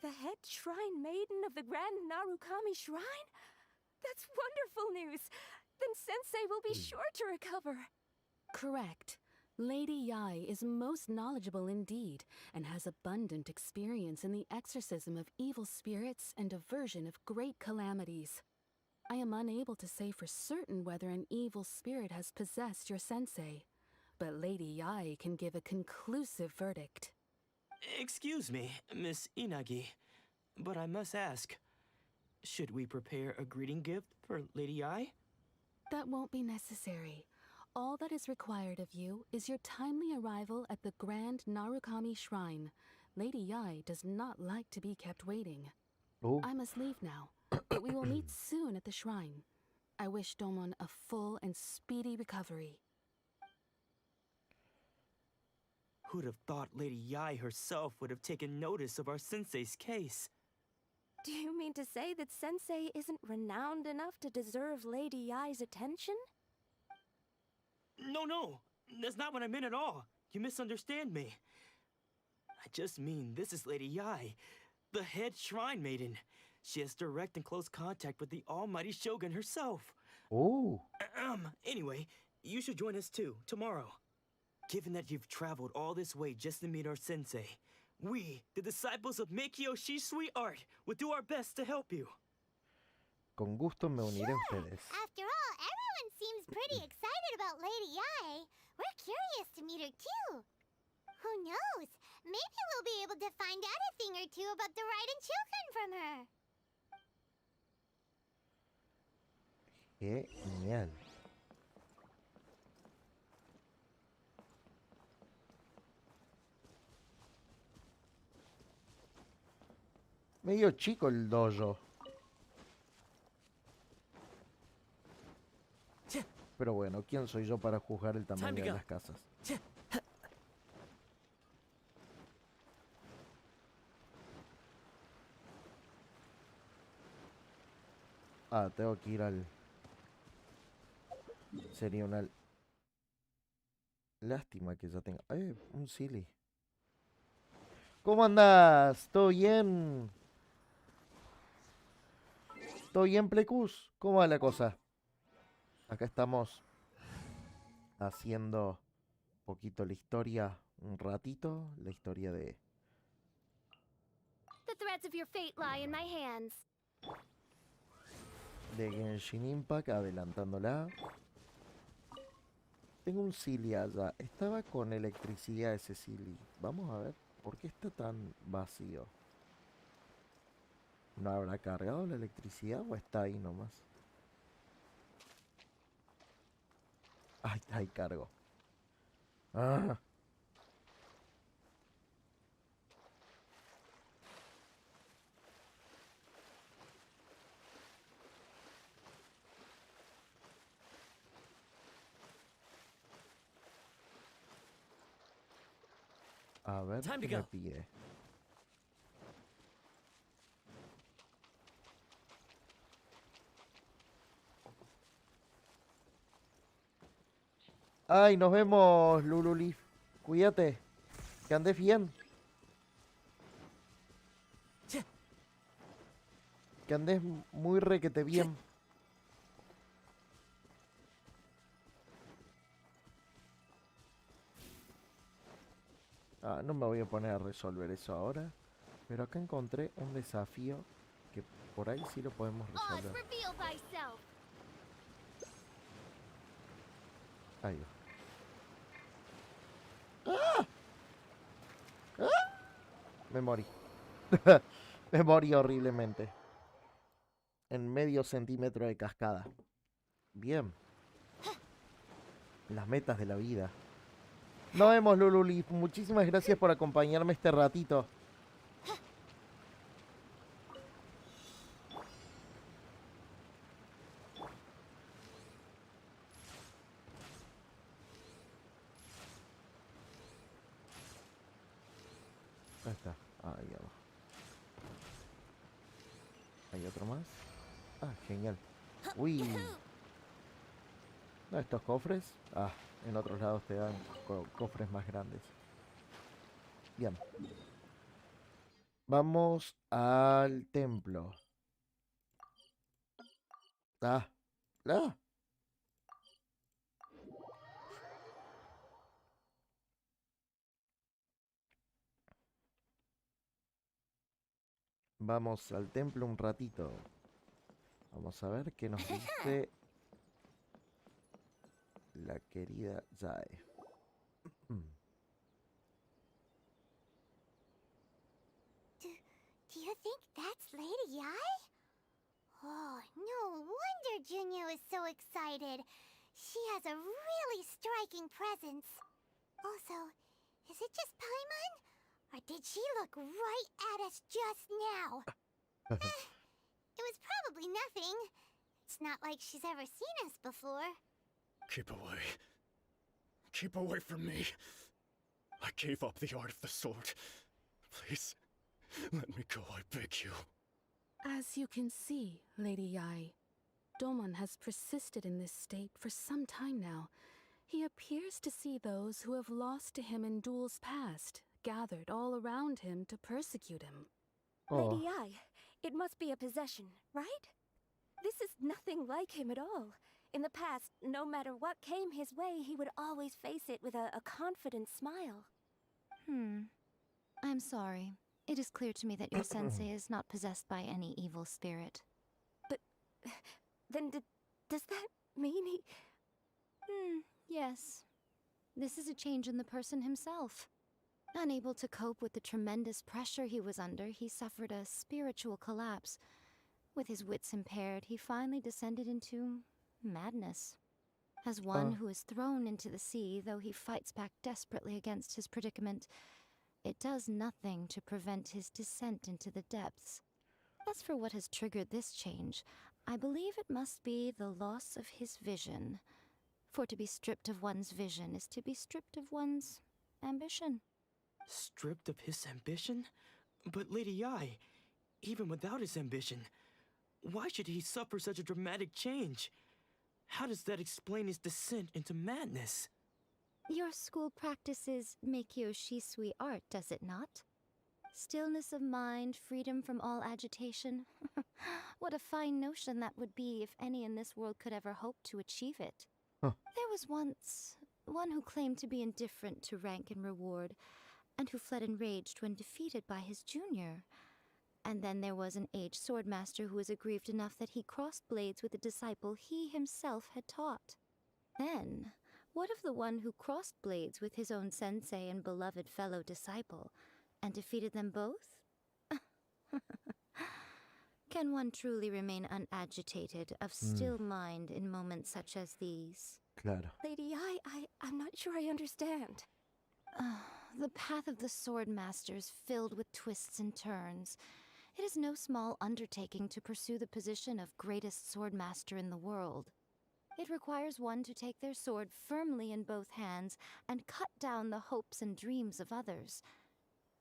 The head shrine maiden of the Grand Narukami Shrine? That's wonderful news! Then Sensei will be sure to recover. Correct. Lady Yai is most knowledgeable indeed, and has abundant experience in the exorcism of evil spirits and aversion of great calamities. I am unable to say for certain whether an evil spirit has possessed your sensei, but Lady Yai can give a conclusive verdict. Excuse me, Miss Inagi, but I must ask, should we prepare a greeting gift for Lady Ai? That won't be necessary. All that is required of you is your timely arrival at the Grand Narukami Shrine. Lady Yai does not like to be kept waiting. Oh, I must leave now, but we will meet soon at the shrine. I wish Domon a full and speedy recovery. Who'd have thought Lady Yai herself would have taken notice of our sensei's case? Do you mean to say that Sensei isn't renowned enough to deserve Lady Yai's attention? No, that's not what I meant at all. You misunderstand me. I just mean this is Lady Yai, the head shrine maiden. She has direct and close contact with the almighty Shogun herself. oh. Anyway, you should join us too, tomorrow. Given that you've traveled all this way just to meet our sensei, we, the disciples of Meikyo Shisui Art, will do our best to help you. Con gusto me uniré a Sure. ustedes. After all, everyone seems pretty excited about Lady Yai. We're curious to meet her too. Who knows? Maybe we'll be able to find out a thing or two about the Raiden children from her. Genial. Medio chico el dojo. Pero bueno, ¿quién soy yo para juzgar el tamaño de las casas? Ah, tengo que ir al... Sería una... Lástima que ya tenga... un silly. ¿Cómo andás? ¿Todo bien? ¿Todo bien, Plecus? ¿Cómo va la cosa? Acá estamos haciendo un poquito la historia, un ratito, la historia de... The threads of your fate lie in my hands. de Genshin Impact, adelantándola. Tengo un Silly allá. Estaba con electricidad ese Silly. Vamos a ver, ¿por qué está tan vacío? ¿No habrá cargado la electricidad o está ahí nomás? Ahí está, ahí cargo. Ah. A ver qué me pide. Ay, nos vemos, Lululif. Cuídate. Que andes bien. Que andes muy requete bien. Ah, no me voy a poner a resolver eso ahora. Pero acá encontré un desafío que por ahí sí lo podemos resolver. Ahí va. ¡Ah! ¡Ah! Me morí. Me morí horriblemente. En medio centímetro de cascada. Bien. Las metas de la vida. Nos vemos, Lululi. Muchísimas gracias por acompañarme este ratito. Ahí está. Ahí abajo. ¿Hay otro más? Ah, genial. Uy. No, estos cofres. Ah, en otros lados te dan cofres más grandes. Bien. Vamos al templo. Ah. Ah. Vamos al templo un ratito. Vamos a ver qué nos dice la querida Yae. You think that's Lady Yai? Oh, no wonder Junior is so excited. She has a really striking presence. Also, is it just Paimon? Or did she look right at us just now? It was probably nothing. It's not like she's ever seen us before. Keep away. Keep away from me. I gave up the art of the sword. Please, let me go, I beg you. As you can see, Lady Yai, Domon has persisted in this state for some time now. He appears to see those who have lost to him in duels past, gathered all around him to persecute him. Oh, Lady Ai, it must be a possession, right? This is nothing like him at all. In the past, no matter what came his way, he would always face it with a confident smile. I'm sorry. It is clear to me that your sensei is not possessed by any evil spirit. But then does that mean he... Yes. This is a change in the person himself. Unable to cope with the tremendous pressure he was under, he suffered a spiritual collapse. With his wits impaired, he finally descended into madness. As one who is thrown into the sea, though he fights back desperately against his predicament, it does nothing to prevent his descent into the depths. As for what has triggered this change, I believe it must be the loss of his vision. For to be stripped of one's vision is to be stripped of one's ambition. Stripped of his ambition? But Lady Yai, even without his ambition, why should he suffer such a dramatic change? How does that explain his descent into madness? Your school practices Meikyo Shisui art, does it not? Stillness of mind, freedom from all agitation. What a fine notion that would be if any in this world could ever hope to achieve it. Huh. There was once one who claimed to be indifferent to rank and reward, and who fled enraged when defeated by his junior. And then there was an aged swordmaster who was aggrieved enough that he crossed blades with a disciple he himself had taught. Then, what of the one who crossed blades with his own sensei and beloved fellow disciple, and defeated them both? Can one truly remain unagitated, of still mind in moments such as these? claro. Lady Ai, I'm not sure I understand. The path of the swordmaster is filled with twists and turns. It is no small undertaking to pursue the position of greatest swordmaster in the world. It requires one to take their sword firmly in both hands and cut down the hopes and dreams of others,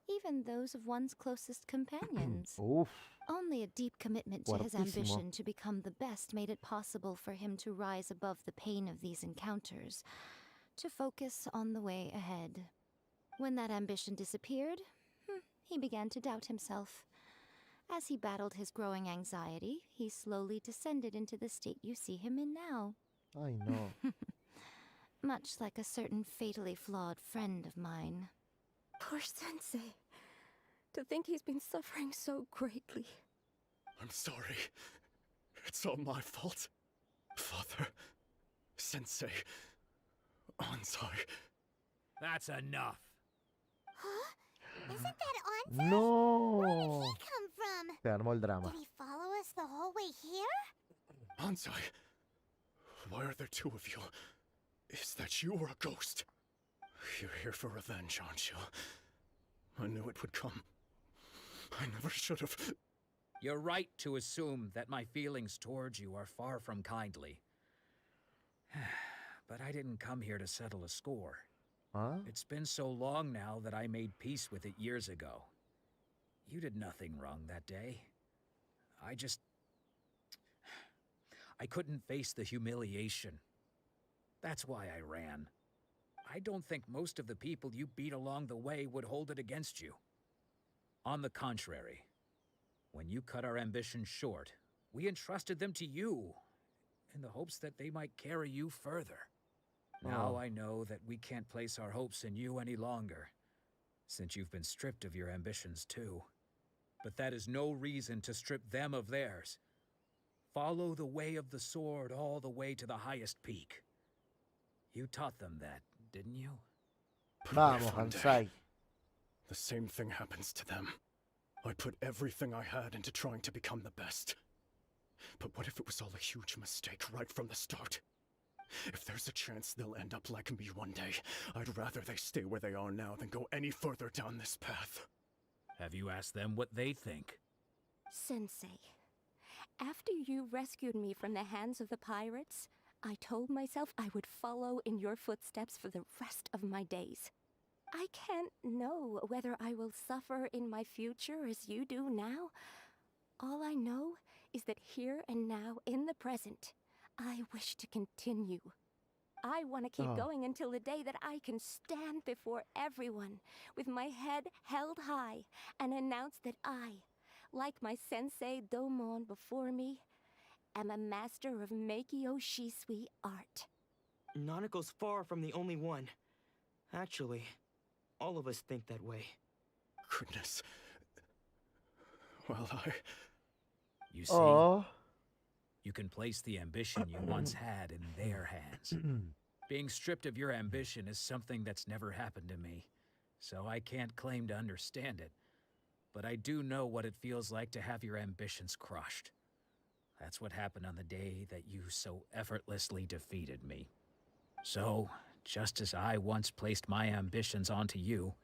even those of one's closest companions. Uf, Only a deep commitment to his Fuertísimo. ambition to become the best made it possible for him to rise above the pain of these encounters, to focus on the way ahead. When that ambition disappeared, he began to doubt himself. As he battled his growing anxiety, he slowly descended into the state you see him in now. ay no. Much like a certain fatally flawed friend of mine. Poor Sensei. To think he's been suffering so greatly. I'm sorry. It's all my fault. Father, Sensei, Ansai. That's enough. Huh? Isn't that Ansai? Where did No. he come from? Se armó el drama. Did he follow us the whole way here? Ansai, why are there two of you? Is that you or a ghost? You're here for revenge, aren't you? I knew it would come. I never should have. You're right to assume that my feelings towards you are far from kindly. But I didn't come here to settle a score. Huh? It's been so long now that I made peace with it years ago. You did nothing wrong that day. I couldn't face the humiliation. That's why I ran. I don't think most of the people you beat along the way would hold it against you. On the contrary, when you cut our ambitions short, we entrusted them to you, in the hopes that they might carry you further. Now Oh. I know that we can't place our hopes in you any longer, since you've been stripped of your ambitions too. But that is no reason to strip them of theirs. Follow the way of the sword all the way to the highest peak. You taught them that, didn't you? But what Vamos, if one day Ansai. the same thing happens to them? I put everything I had into trying to become the best. But what if it was all a huge mistake right from the start? If there's a chance they'll end up like me one day, I'd rather they stay where they are now than go any further down this path. Have you asked them what they think? Sensei, after you rescued me from the hands of the pirates, I told myself I would follow in your footsteps for the rest of my days. I can't know whether I will suffer in my future as you do now. All I know is that here and now, in the present, I wish to continue. I want to keep going until the day that I can stand before everyone with my head held high and announce that I, like my sensei Domon before me, am a master of Meikyo Shisui art. Nanako's far from the only one. Actually, all of us think that way. Goodness. Well, You see, Oh. you can place the ambition you once had in their hands. Being stripped of your ambition is something that's never happened to me, so I can't claim to understand it. But I do know what it feels like to have your ambitions crushed. That's what happened on the day that you so effortlessly defeated me. So, just as I once placed my ambitions onto you,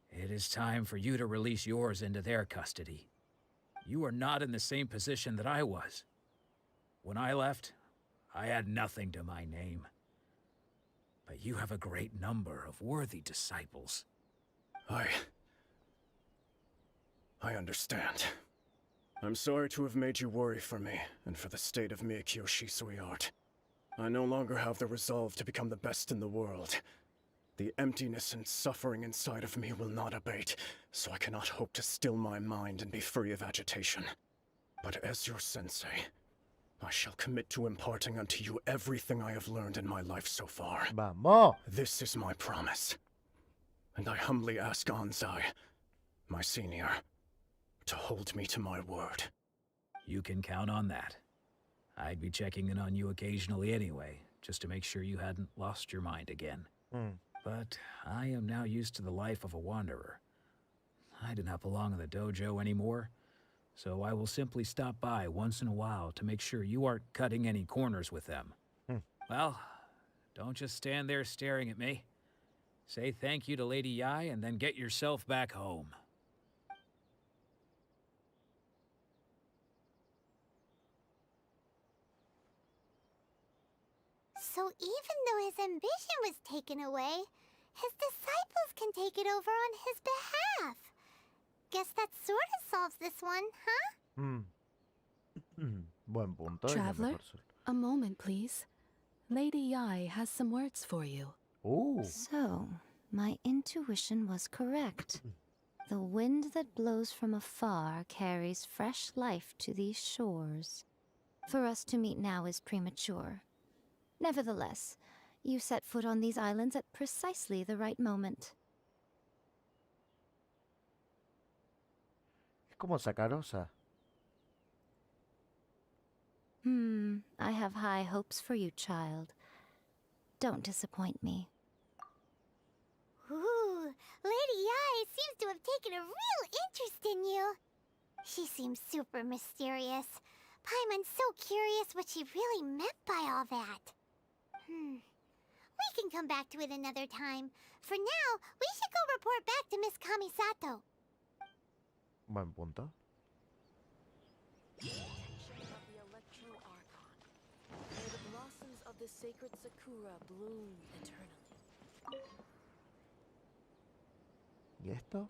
it is time for you to release yours into their custody. You are not in the same position that I was. When I left, I had nothing to my name. But you have a great number of worthy disciples. I understand. I'm sorry to have made you worry for me, and for the state of Meikyo Shisui art. I no longer have the resolve to become the best in the world. The emptiness and suffering inside of me will not abate, so I cannot hope to still my mind and be free of agitation. But as your sensei, I shall commit to imparting unto you everything I have learned in my life so far. Vamos. This is my promise. And I humbly ask Anzai, my senior, to hold me to my word. You can count on that. I'd be checking in on you occasionally anyway, just to make sure you hadn't lost your mind again. But I am now used to the life of a wanderer. I do not belong in the dojo anymore, so I will simply stop by once in a while to make sure you aren't cutting any corners with them. Well, don't just stand there staring at me. Say thank you to Lady Yai and then get yourself back home. So even though his ambition was taken away, his disciples can take it over on his behalf. Guess that sort of solves this one, huh? Buen punto. y no Traveler, mejor sol- a moment, please. Lady Yai has some words for you. So, my intuition was correct. The wind that blows from afar carries fresh life to these shores. For us to meet now is premature. Nevertheless, you set foot on these islands at precisely the right moment. Es como sacarosa. I have high hopes for you, child. Don't disappoint me. Ooh, Lady Yai seems to have taken a real interest in you. She seems super mysterious. Paimon's so curious what she really meant by all that. We can come back to it another time. For now, we should go report back to Miss Kamisato. Buen punto. Of the Electro Archon, where the blossoms of the sacred Sakura bloom eternally. ¿Y esto?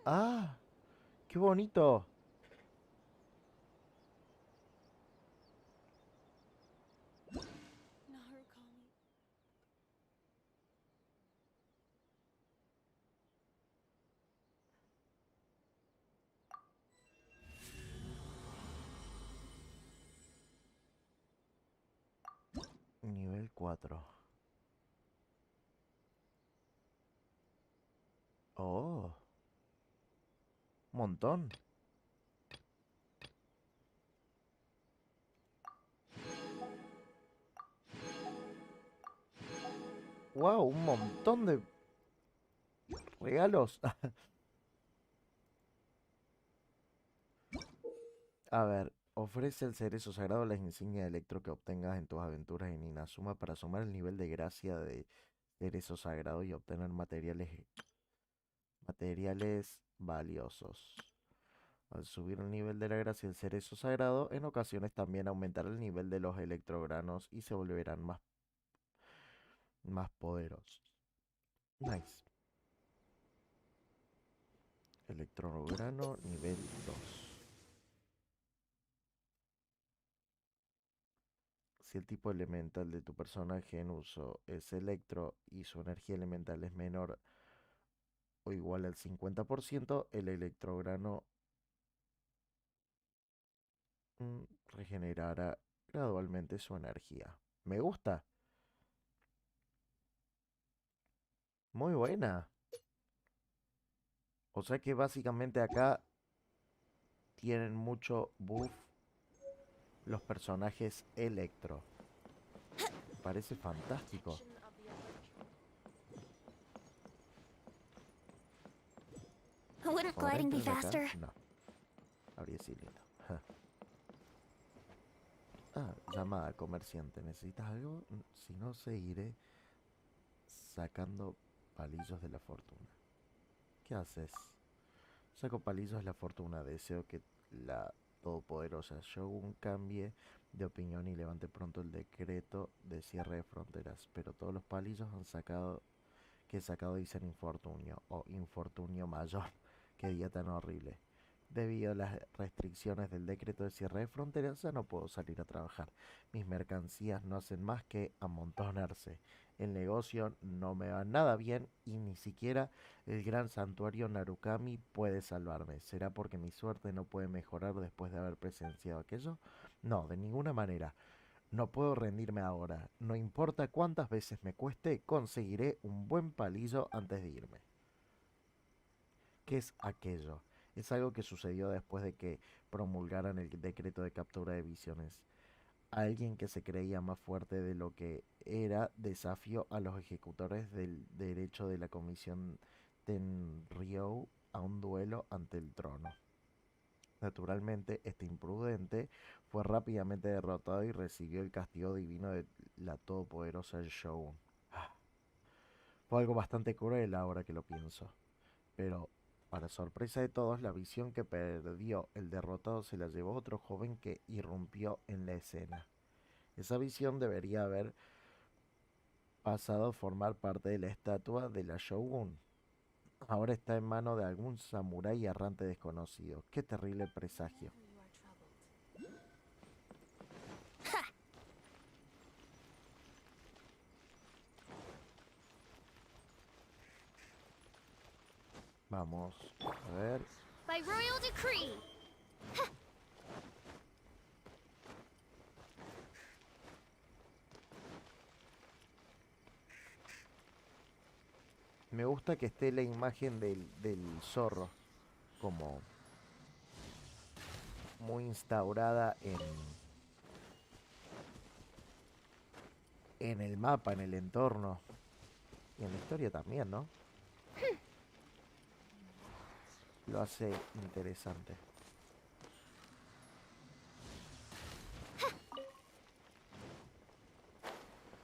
¡Ah! ¡Qué bonito! Narukami. Nivel 4. Oh. Montón. Wow, un montón de regalos. A ver, ofrece el cerezo sagrado las insignias de electro que obtengas en tus aventuras en Inazuma para sumar el nivel de gracia de cerezo sagrado y obtener materiales valiosos. Al subir el nivel de la gracia del cerezo sagrado, en ocasiones también aumentará el nivel de los electrogranos y se volverán más poderosos. Nice. Electrograno nivel 2. Si el tipo elemental de tu personaje en uso es electro y su energía elemental es menor o igual al 50%, el electrograno regenerará gradualmente su energía. Me gusta. Muy buena. O sea que básicamente acá tienen mucho buff los personajes electro. Me parece fantástico. Protection of the electro. Wouldn't Ahora gliding be entren acá. faster? No. Habría sido lindo. Ja. Ah, llamada comerciante. ¿Necesitas algo? Si no, seguiré sacando palillos de la fortuna. ¿Qué haces? Saco palillos de la fortuna. Deseo que la todopoderosa Shogun cambie de opinión y levante pronto el decreto de cierre de fronteras. Pero todos los palillos que he sacado dicen infortunio o infortunio mayor. Qué día tan horrible. Debido a las restricciones del decreto de cierre de fronteras, ya no puedo salir a trabajar. Mis mercancías no hacen más que amontonarse. El negocio no me va nada bien y ni siquiera el gran santuario Narukami puede salvarme. ¿Será porque mi suerte no puede mejorar después de haber presenciado aquello? No, de ninguna manera. No puedo rendirme ahora. No importa cuántas veces me cueste, conseguiré un buen palillo antes de irme. ¿Qué es aquello? Es algo que sucedió después de que promulgaran el decreto de captura de visiones. Alguien que se creía más fuerte de lo que era desafió a los ejecutores del derecho de la comisión Tenryou a un duelo ante el trono. Naturalmente, este imprudente fue rápidamente derrotado y recibió el castigo divino de la todopoderosa Shogun. Fue algo bastante cruel ahora que lo pienso. Pero, para sorpresa de todos, la visión que perdió el derrotado se la llevó otro joven que irrumpió en la escena. Esa visión debería haber pasado a formar parte de la estatua de la Shogun. Ahora está en manos de algún samurái errante desconocido. Qué terrible presagio. You are troubled. Vamos a ver. By royal decree. Me gusta que esté la imagen del zorro como muy instaurada en el mapa, en el entorno y en la historia también, ¿no? Lo hace interesante.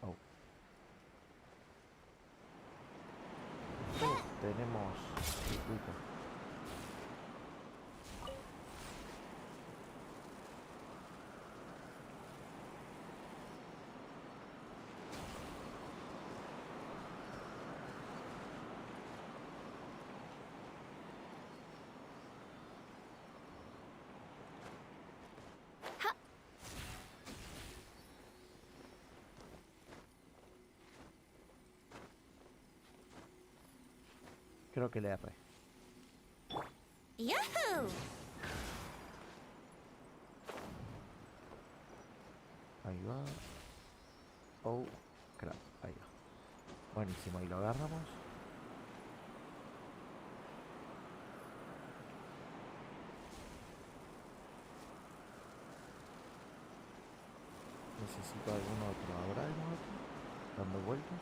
Oh. Tenemos circuito. Creo que le erré. Yahoo! Ahí va. Oh, crap. Ahí va. Buenísimo, ahí lo agarramos. Necesito algún otro. ¿Habrá algún otro? Dando vueltas.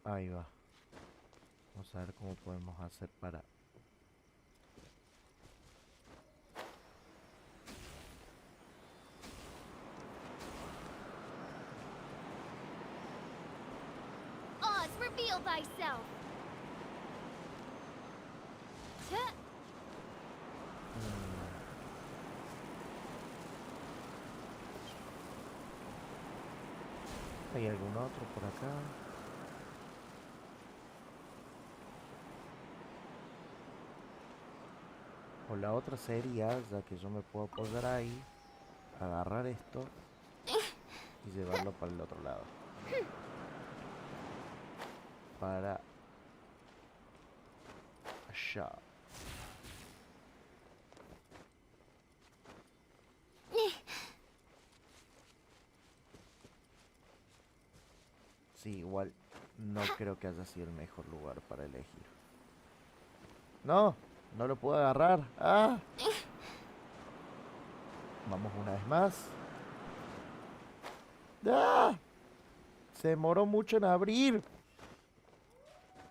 Ahí va. Vamos a ver cómo podemos hacer para... Oz, reveal thyself! ¿Hay algún otro por acá? O la otra sería, ya que yo me puedo apoyar ahí, agarrar esto y llevarlo para el otro lado. Para allá. Sí, igual no creo que haya sido el mejor lugar para elegir. No, no lo puedo agarrar. ¡Ah! Vamos una vez más. ¡Ah! Se demoró mucho en abrir.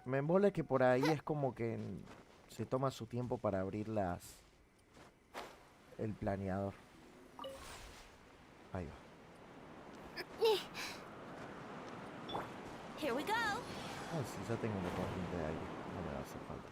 Me embola que por ahí es como que se toma su tiempo para abrir el planeador. Ahí va. Here we go! Ah, sí, ya tengo una corriente de aire. No me va a hacer falta.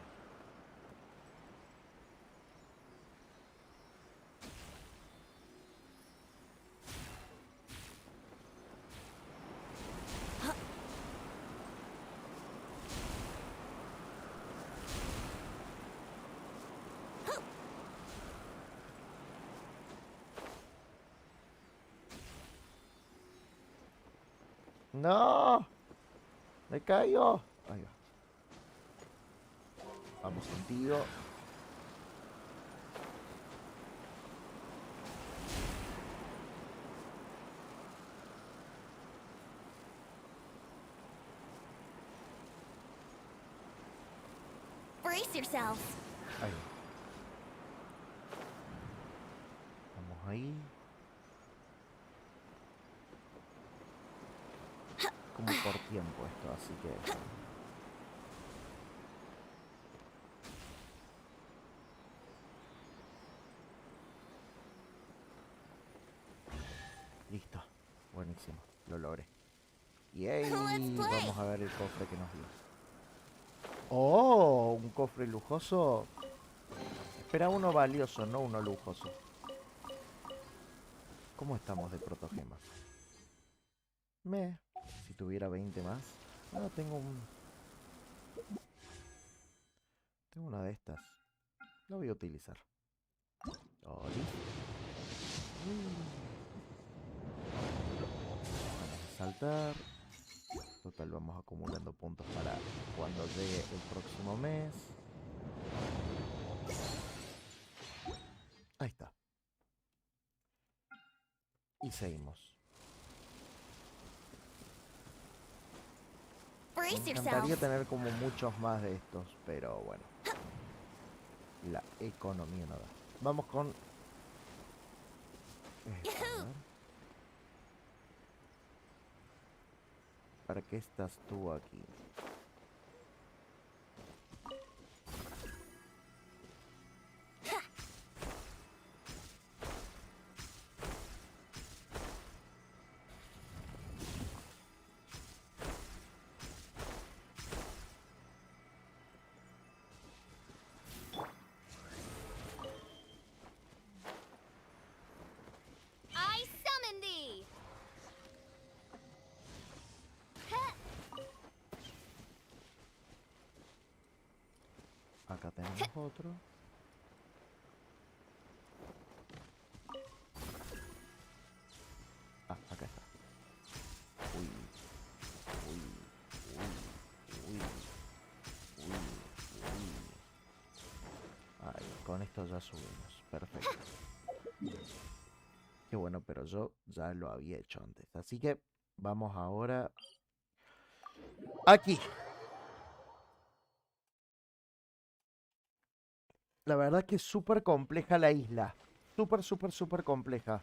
¡No! ¡Me caigo! Ahí va. Vamos contigo. Brace yourselves! Ahí va. Vamos ahí. Como por tiempo esto, así que... Listo. Buenísimo. Lo logré. ¡Yay! Vamos a ver el cofre que nos dio. ¡Oh! Un cofre lujoso. Espera, uno valioso, no uno lujoso. ¿Cómo estamos de protogemas? Si tuviera 20 más. Ah, tengo una de estas. La voy a utilizar. Oli. Vamos a saltar. Total, vamos acumulando puntos para cuando llegue el próximo mes. Ahí está. Y seguimos. Me encantaría tener como muchos más de estos, pero bueno. La economía no da. Vamos con... esta, a ver. ¿Para qué estás tú aquí? I summon thee! Acá tenemos otro. Ah, acá está. Uy. Uy. Uy. Uy. Uy. Uy. Ay, con esto ya subimos. Perfecto. Qué bueno, pero yo ya lo había hecho antes. Así que vamos ahora... aquí. La verdad que es súper compleja la isla. Súper, súper, súper compleja.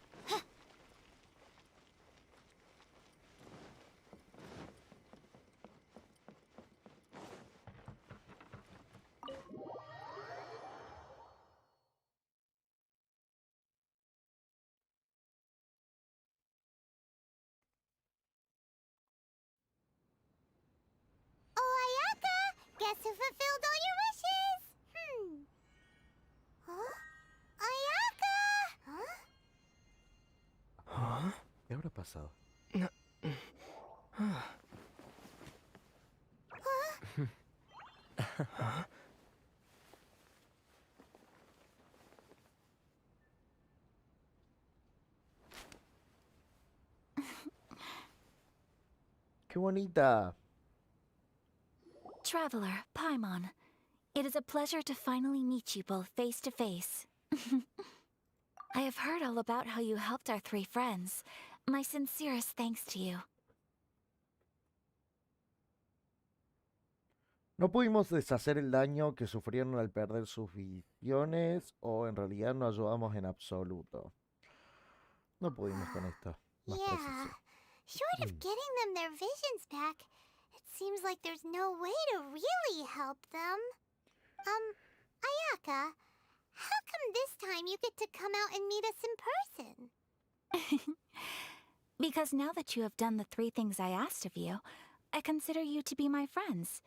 guess who fulfilled all your wishes? Huh? Ayaka! Huh? Huh? ¿Qué habrá pasado? Huh? ¡Qué bonita! Traveler, Paimon, it is a pleasure to finally meet you both face to face. I have heard all about how you helped our 3 friends. My sincerest thanks to you. No pudimos deshacer el daño que sufrieron al perder sus visiones o en realidad no ayudamos en absoluto. No pudimos con esto. Más Yeah. preciso. Short of getting them their visions back, it seems like there's no way to really help them. Ayaka, how come this time you get to come out and meet us in person? Because now that you have done the 3 things I asked of you, I consider you to be my friends.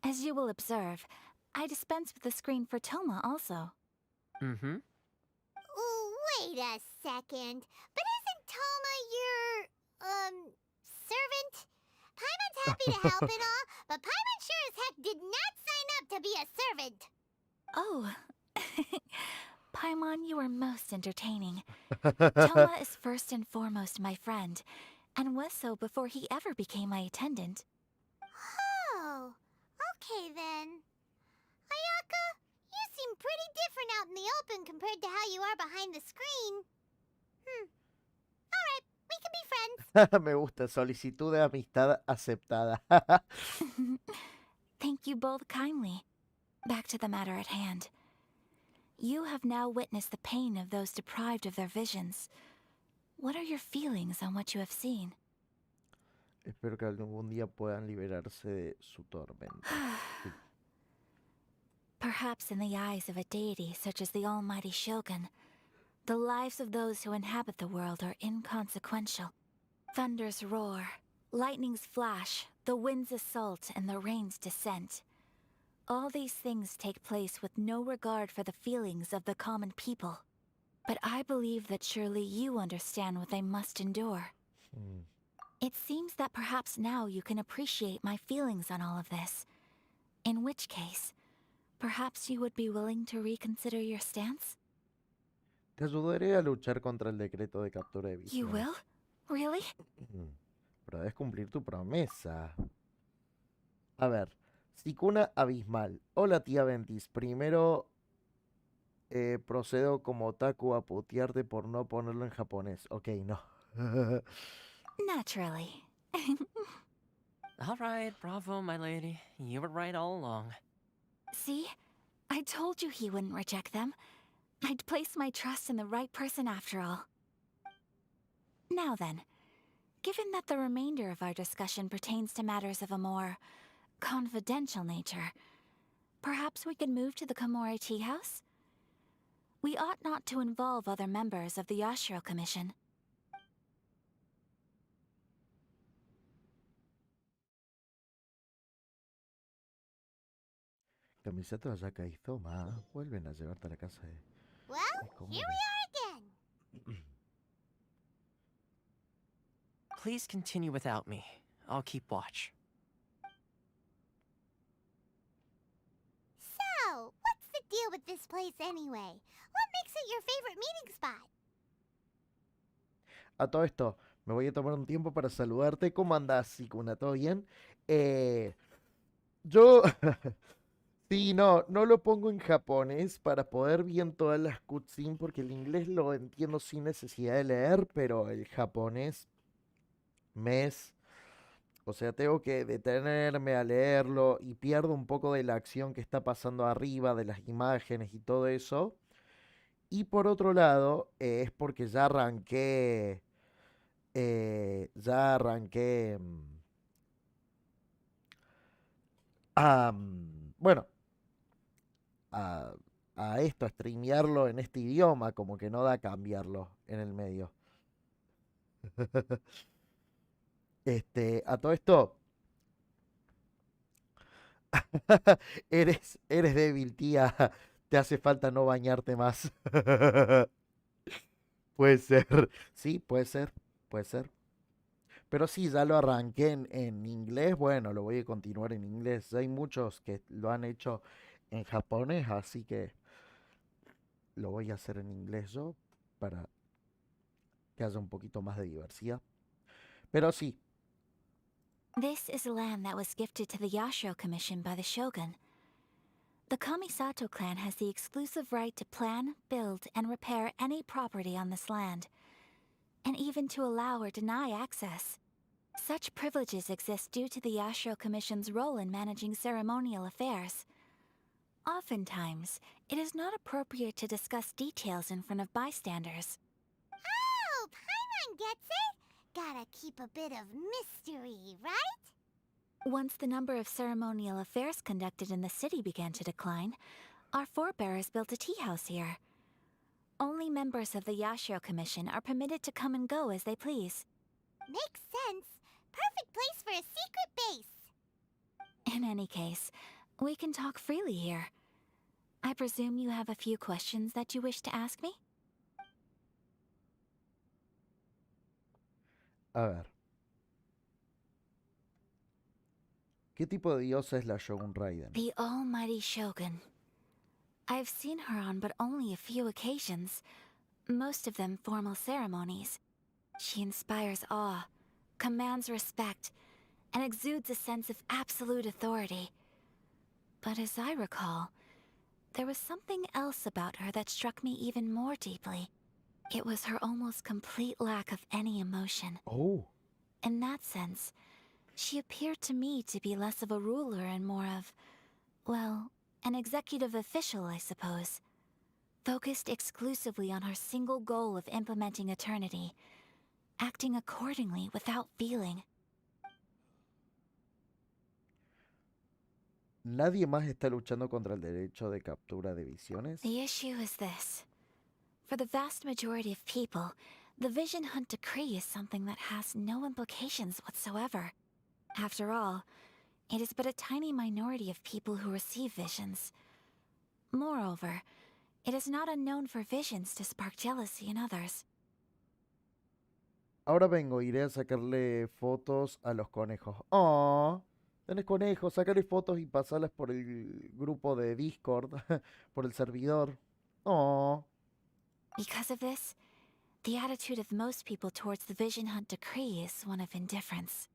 As you will observe, I dispense with the screen for Toma also. Mm-hmm. Wait a second. But isn't Toma your, servant? Paimon's happy to help and all, but Paimon sure as heck did not sign up to be a servant. Oh. Paimon, you are most entertaining. Toma is first and foremost my friend, and was so before he ever became my attendant. Oh, okay then. Ayaka, you seem pretty different out in the open compared to how you are behind the screen. Alright, we can be friends. Me gusta. Solicitud de amistad aceptada. Thank you both kindly. Back to the matter at hand. You have now witnessed the pain of those deprived of their visions. What are your feelings on what you have seen? Espero que algún día puedan liberarse de su tormento. Sí. Perhaps in the eyes of a deity such as the almighty Shogun, the lives of those who inhabit the world are inconsequential. Thunders roar, lightnings flash, the winds assault, and the rains descent. All these things take place with no regard for the feelings of the common people. But I believe that surely you understand what they must endure. It seems that perhaps now you can appreciate my feelings on all of this. In which case, perhaps you would be willing to reconsider your stance? Te ayudaré a luchar contra el decreto de captura de You visiones. will? Really? Pero debes cumplir tu promesa. A ver. Sicuna abismal. Hola tía Ventis. Primero procedo como otaku a putearte por no ponerlo en japonés. Ok, no. Naturally. All right, bravo, my lady. You were right all along. See? I told you he wouldn't reject them. I'd placed my trust in the right person after all. Now then, given that the remainder of our discussion pertains to matters of a more confidential nature, perhaps we could move to the Komori Tea House? We ought not to involve other members of the Yashiro Commission. Camiseta de Yaka y Zoma vuelven a llevarte a la casa de... Well, here we are again. Please continue without me. I'll keep watch. So, what's the deal with this place anyway? What makes it your favorite meeting spot? A todo esto, me voy a tomar un tiempo para saludarte. ¿Cómo andás, Sicuna? ¿Todo bien? Yo... Sí, no lo pongo en japonés para poder bien todas las cutscenes, porque el inglés lo entiendo sin necesidad de leer, pero el japonés o sea, tengo que detenerme a leerlo y pierdo un poco de la acción que está pasando arriba, de las imágenes y todo eso. Y por otro lado, es porque ya arranqué, bueno, a esto, a streamearlo en este idioma, como que no da cambiarlo en el medio. A todo esto, Eres débil, tía. Te hace falta no bañarte más. Puede ser. Sí, puede ser. Puede ser. Pero sí, ya lo arranqué en inglés. Bueno, lo voy a continuar en inglés. Hay muchos que lo han hecho en japonés, así que lo voy a hacer en inglés yo para que haya un poquito más de diversidad. Pero sí, This is land that was gifted to the Yashiro Commission by the Shogun. The Kamisato clan has the exclusive right to plan, build, and repair any property on this land, and even to allow or deny access. Such privileges exist due to the Yashiro Commission's role in managing ceremonial affairs. Oftentimes, it is not appropriate to discuss details in front of bystanders. Oh, Paimon gets it. Gotta keep a bit of mystery, right? Once the number of ceremonial affairs conducted in the city began to decline, our forebears built a tea house here. Only members of the Yashiro Commission are permitted to come and go as they please. Makes sense. Perfect place for a secret base. In any case, we can talk freely here. I presume you have a few questions that you wish to ask me? a ver. ¿Qué tipo de diosa es la Shogun Raiden? The almighty Shogun. I've seen her on but only a few occasions, most of them formal ceremonies. She inspires awe, commands respect, and exudes a sense of absolute authority. But as I recall, there was something else about her that struck me even more deeply. It was her almost complete lack of any emotion. Oh, In that sense, she appeared to me to be less of a ruler and more of, well, an executive official, I suppose. Focused exclusively on her single goal of implementing eternity, acting accordingly without feeling. ¿nadie más está luchando contra el derecho de captura de visiones? The issue is this. For the vast majority of people, the Vision Hunt decree is something that has no implications whatsoever. After all, it is but a tiny minority of people who receive visions. Moreover, it is not unknown for visions to spark jealousy in others. Ahora vengo, iré a sacarle fotos a los conejos. Oh, tenés conejos, sacarle fotos y pasarlas por el grupo de Discord, por el servidor. Oh, Because of this, the attitude of most people towards the Vision Hunt decree is one of indifference.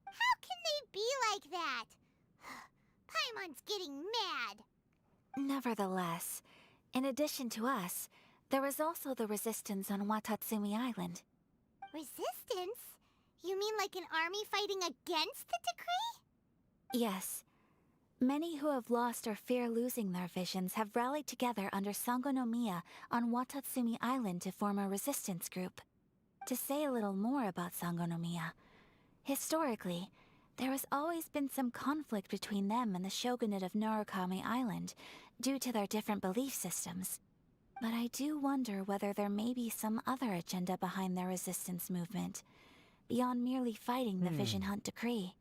How can they be like that? Paimon's getting mad. Nevertheless, in addition to us, there is also the resistance on Watatsumi Island. Resistance? You mean like an army fighting against the decree? Yes. Many who have lost or fear losing their visions have rallied together under Sangonomiya on Watatsumi Island to form a resistance group. To say a little more about Sangonomiya, historically, there has always been some conflict between them and the shogunate of Narukami Island due to their different belief systems. But I do wonder whether there may be some other agenda behind their resistance movement, beyond merely fighting the Vision Hunt decree.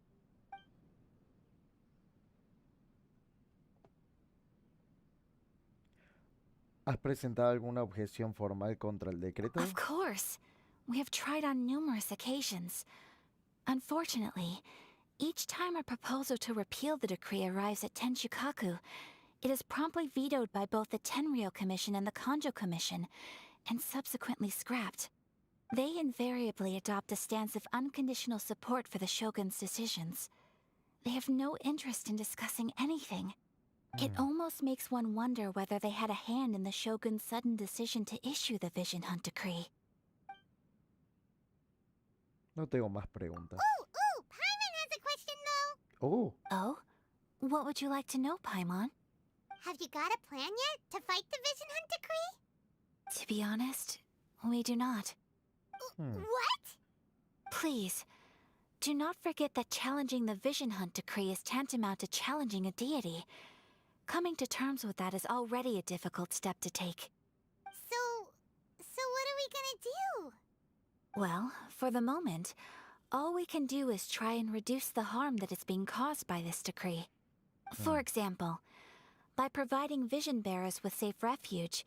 ¿has presentado alguna objeción formal contra el decreto? Of course. We have tried on numerous occasions. Unfortunately, each time a proposal to repeal the decree arrives at Tenshukaku, it is promptly vetoed by both the Tenryou Commission and the Kanjo Commission, and subsequently scrapped. They invariably adopt a stance of unconditional support for the Shogun's decisions. They have no interest in discussing anything. It almost makes one wonder whether they had a hand in the Shogun's sudden decision to issue the Vision Hunt decree. No tengo más preguntas. Ooh, Paimon has a question though. Oh, Oh? What would you like to know, Paimon? Have you got a plan yet to fight the Vision Hunt decree? To be honest, we do not. What? Please, do not forget that challenging the Vision Hunt decree is tantamount to challenging a deity. Coming to terms with that is already a difficult step to take. So what are we gonna do? Well, for the moment, all we can do is try and reduce the harm that is being caused by this decree. For example, by providing vision bearers with safe refuge,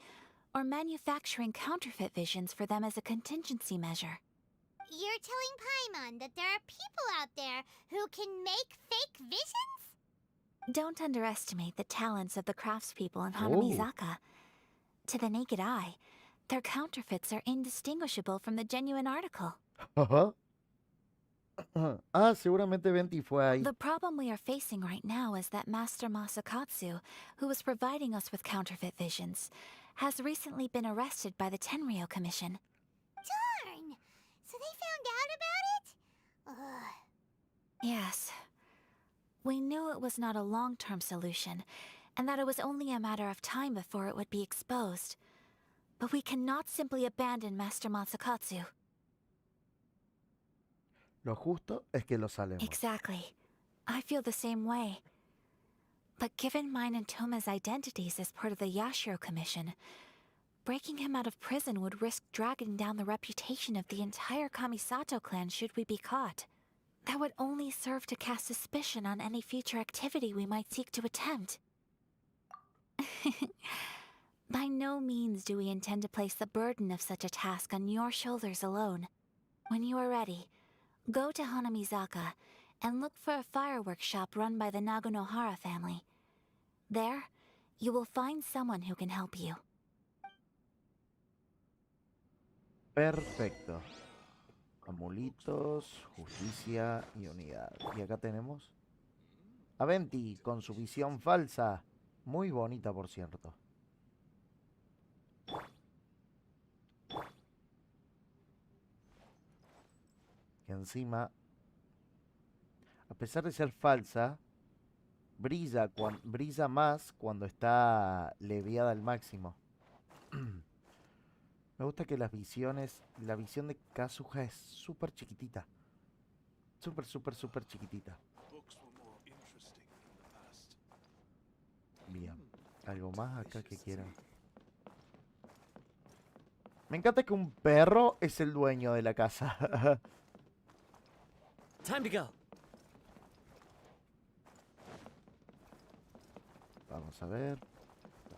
or manufacturing counterfeit visions for them as a contingency measure. You're telling Paimon that there are people out there who can make fake visions? Don't underestimate the talents of the craftspeople in Hanamizaka. To the naked eye, their counterfeits are indistinguishable from the genuine article. Ajá. Ah, seguramente Venti fue ahí. The problem we are facing right now is that Master Masakatsu, who was providing us with counterfeit visions, has recently been arrested by the Tenryo Commission. Darn! So they found out about it? Ugh. Yes. We knew it was not a long-term solution, and that it was only a matter of time before it would be exposed. But we cannot simply abandon Master Masakatsu. Lo justo es que lo salemos. Exactly. I feel the same way. But given mine and Toma's identities as part of the Yashiro Commission, breaking him out of prison would risk dragging down the reputation of the entire Kamisato clan should we be caught. That would only serve to cast suspicion on any future activity we might seek to attempt. By no means do we intend to place the burden of such a task on your shoulders alone. When you are ready, go to Hanamizaka and look for a fireworks shop run by the Nagonohara family. There, you will find someone who can help you. Perfecto. Amulitos, justicia y unidad. Y acá tenemos a Venti con su visión falsa. Muy bonita, por cierto. Que encima, a pesar de ser falsa, brilla más cuando está leviada al máximo. Me gusta que la visión de Kazuha es súper chiquitita. Súper chiquitita. Bien. ¿Algo más acá que quieran? Me encanta que un perro es el dueño de la casa. Time to go. Vamos a ver.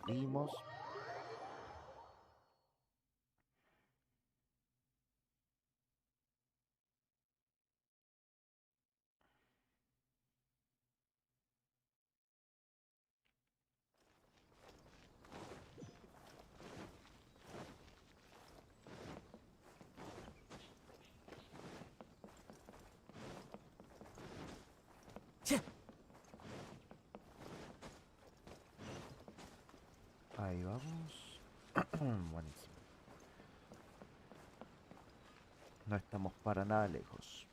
Vimos. Ahí vamos. Buenísimo. No estamos para nada lejos.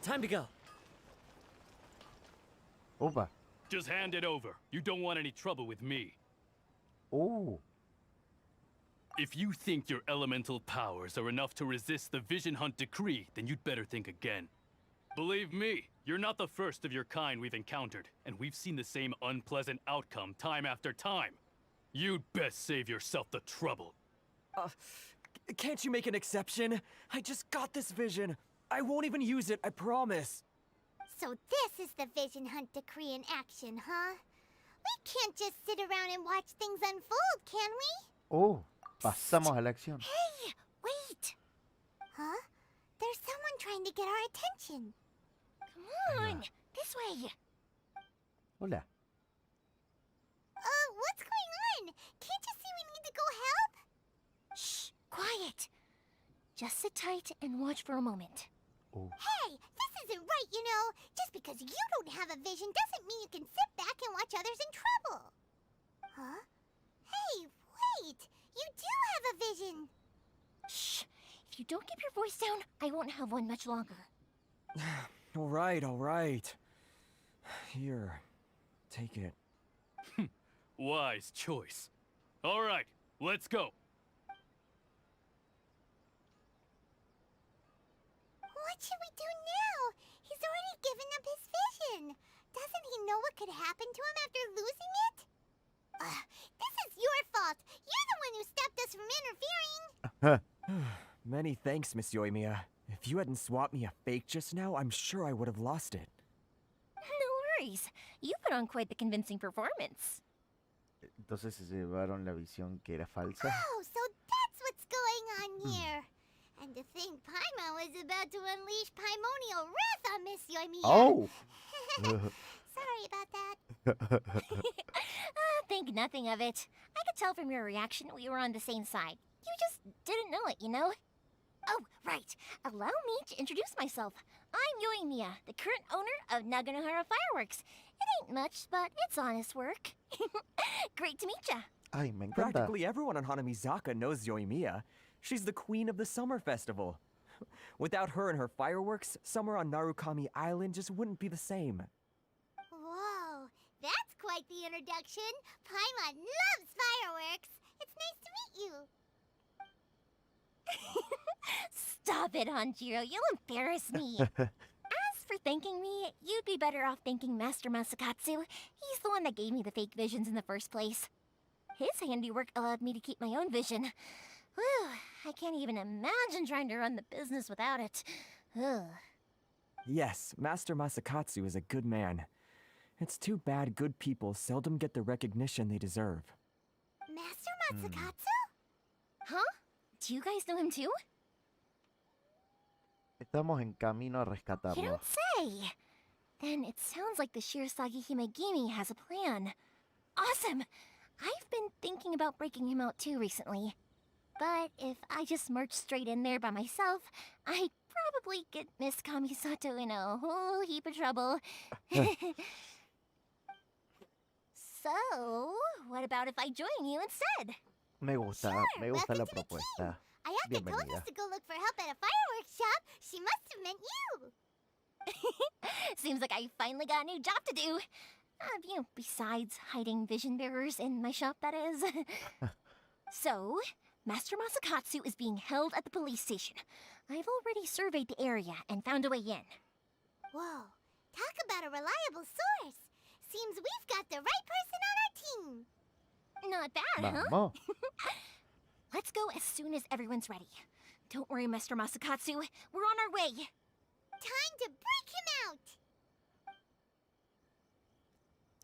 Time to go. Opa. Just hand it over. You don't want any trouble with me. Oh. If you think your elemental powers are enough to resist the Vision Hunt decree, then you'd better think again. Believe me, you're not the first of your kind we've encountered, and we've seen the same unpleasant outcome time after time. You'd best save yourself the trouble. Can't you make an exception? I just got this vision. I won't even use it, I promise. So this is the Vision Hunt decree in action, huh? We can't just sit around and watch things unfold, can we? Oh, pasamos a la acción. Hey, wait! Huh? There's someone trying to get our attention. Come on, this way. Hola. What's going on? Can't you see we need to go help? Shh, quiet. Just sit tight and watch for a moment. Oh. Hey, this isn't right, you know. Just because you don't have a vision doesn't mean you can sit back and watch others in trouble. Huh? Hey, wait! You do have a vision! Shh. If you don't keep your voice down, I won't have one much longer. All right. Here, take it. Wise choice. All right, let's go. What should we do now? He's already given up his vision. Doesn't he know what could happen to him after losing it? This is your fault. You're the one who stopped us from interfering. Many thanks, Miss Yoimiya. If you hadn't swapped me a fake just now, I'm sure I would have lost it. No worries. You put put on quite the convincing performance. Entonces se llevaron la visión que era falsa. Oh, so that's what's going on here. And to think Paimon was about to unleash Paimonial wrath on Miss Yoimiya. Oh! Sorry about that. Think nothing of it. I could tell from your reaction we were on the same side. You just didn't know it, you know? Oh, right. Allow me to introduce myself. I'm Yoimiya, the current owner of Naganohara Fireworks. It ain't much, but it's honest work. Great to meet ya. Ay, me encanta. Practically everyone on Hanamizaka knows Yoimiya. She's the queen of the summer festival. Without her and her fireworks, summer on Narukami Island just wouldn't be the same. Whoa, that's quite the introduction. Paimon loves fireworks. It's nice to meet you. Stop it, Hanjiro. You'll embarrass me. As for thanking me, you'd be better off thanking Master Masakatsu. He's the one that gave me the fake visions in the first place. His handiwork allowed me to keep my own vision. Whew, I can't even imagine trying to run the business without it. Ugh. Yes, Master Masakatsu is a good man. It's too bad good people seldom get the recognition they deserve. Master Matsukatsu? Huh? Do you guys know him too? Estamos en camino a You rescatarlo. don't say. Then it sounds like the Shirsagi Himegimi has a plan. Awesome! I've been thinking about breaking him out too recently. But if I just march straight in there by myself, I'd probably get Miss Kamisato in a whole heap of trouble. So, what about if I join you instead? Me gusta la propuesta. Ayaka told us Bienvenida. to go look for help at a fireworks shop. She must have meant you. Seems like I finally got a new job to do. Besides hiding vision bearers in my shop, that is. So, Master Masakatsu is being held at the police station. I've already surveyed the area and found a way in. Whoa, talk about a reliable source. Seems we've got the right person on our team. Not bad, huh? Vamos. Let's go as soon as everyone's ready. Don't worry, Master Masakatsu. We're on our way. Time to break him out.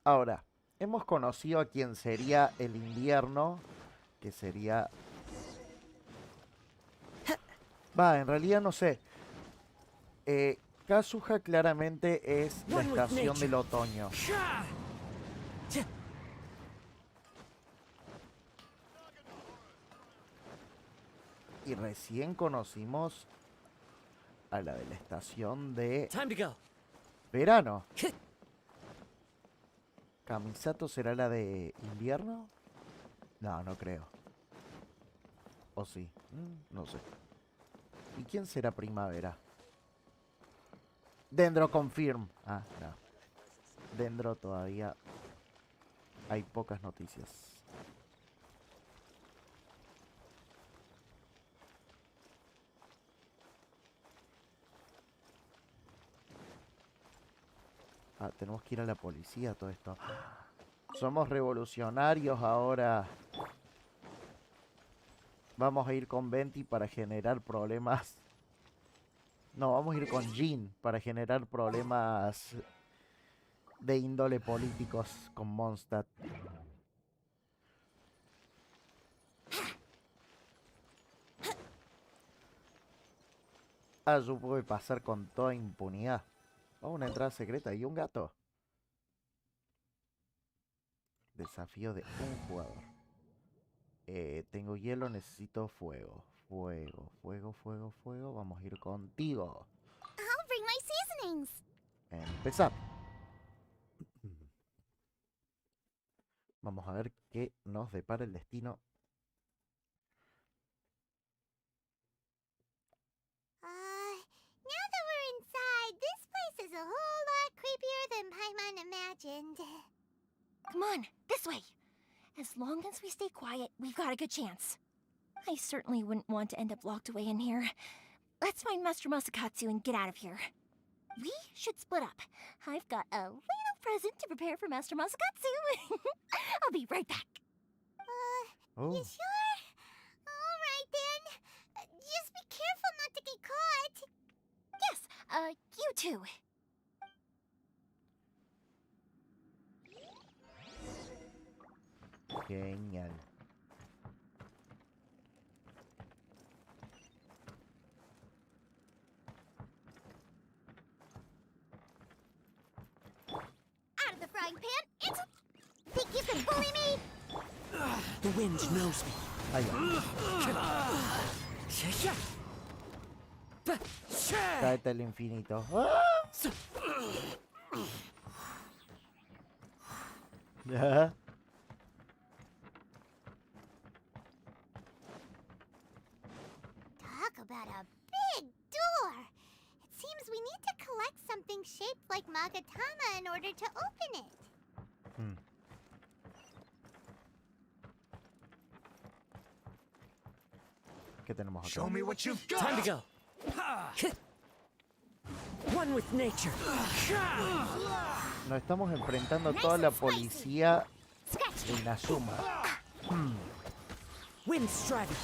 Ahora, hemos conocido a quien sería el invierno, que sería... Va, en realidad no sé. Kazuha claramente es la estación del otoño. Y recién conocimos a la de la estación de verano. ¿Kamisato será la de invierno? No, no creo. ¿O sí? No sé. ¿Y quién será primavera? Dendro confirm. Ah, no. Dendro todavía hay pocas noticias. Ah, tenemos que ir a la policía, todo esto. Somos revolucionarios ahora. Vamos a ir con Venti para generar problemas. No, vamos a ir con Jin para generar problemas de índole políticos con Mondstadt. Ah, yo puedo pasar con toda impunidad. Oh, una entrada secreta y un gato. Desafío de un jugador. Tengo hielo, necesito fuego. Fuego, fuego, fuego, fuego. Vamos a ir contigo. I'll bring my seasonings. Empezar. Vamos a ver qué nos depara el destino. Now that we're inside, this place is a whole lot creepier than Paimon imagined. Come on, this way. As long as we stay quiet, we've got a good chance. I certainly wouldn't want to end up locked away in here. Let's find Master Masakatsu and get out of here. We should split up. I've got a little present to prepare for Master Masakatsu. I'll be right back. Oh. You sure? All right then. Just be careful not to get caught. Yes, you too. pan! It's... Think you can bully me? The wind knows me. Ahí va. Cáete al infinito. ¡Ah! Ya. Talk about a big door! It seems we need to collect something shaped like Magatama in order to open it. ¿Qué tenemos acá? Show me what you've got. Time to go. One with nature. Nos estamos enfrentando a toda la policía de INAZUMA. Wind striving.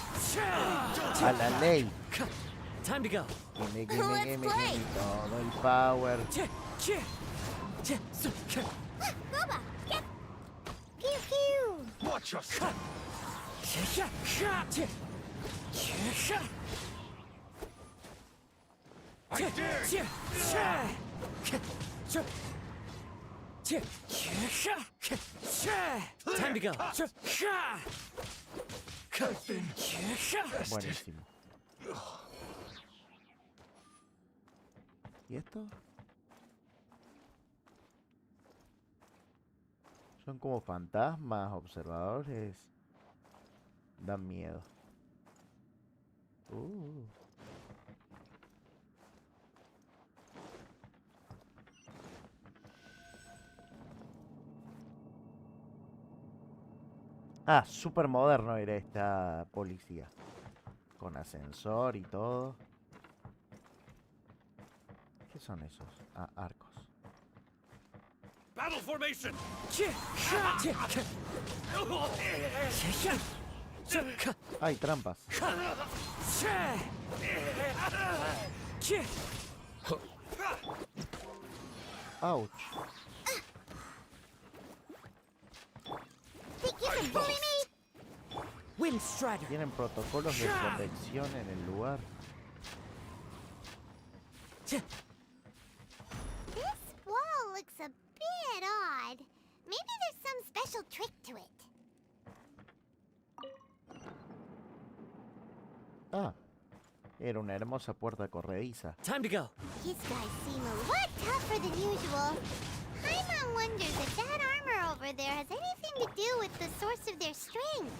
A la ley. Time to go. Gimme, gimme, gimme, gimme. Todo el power. Boba, get... Pew pew! Watch yourself! I dare you! Time to go. Buenísimo. ¿Y esto? Son como fantasmas, observadores. Dan miedo. Ah, súper moderno era esta policía. Con ascensor y todo. ¿Qué son esos? Ah, arcos. Battle formation! Hay trampas. Ouch. Think you can bully me? Wind strider. Tienen protocolos de protección en el lugar. This wall looks a bit odd. Maybe there's some special trick to it. Ah, era una hermosa puerta corrediza. Time to go. These guys seem a lot tougher than usual. Paimon wonders if that armor over there has anything to do with the source of their strength.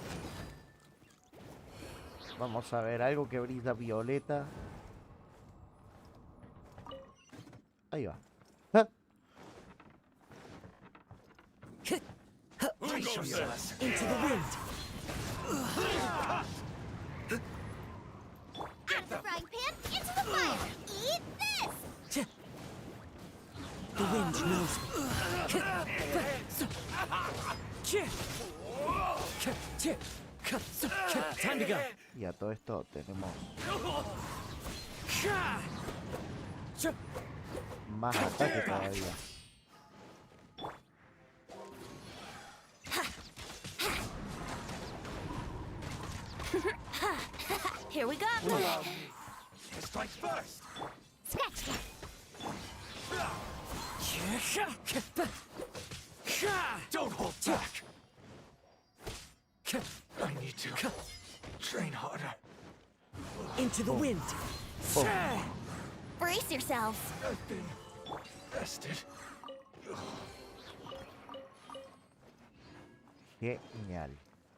Vamos a ver algo que brilla violeta. Ahí va. Ah. Into the wind. Out the frying pan, into the fire. Eat this! The wind knows me. Time to go. Y a todo esto tenemos más ataque todavía. Here we go. Strike first! Scratch that. Don't hold back! I need to train harder. Into the wind. Brace yourselves. I've been bested. Genial.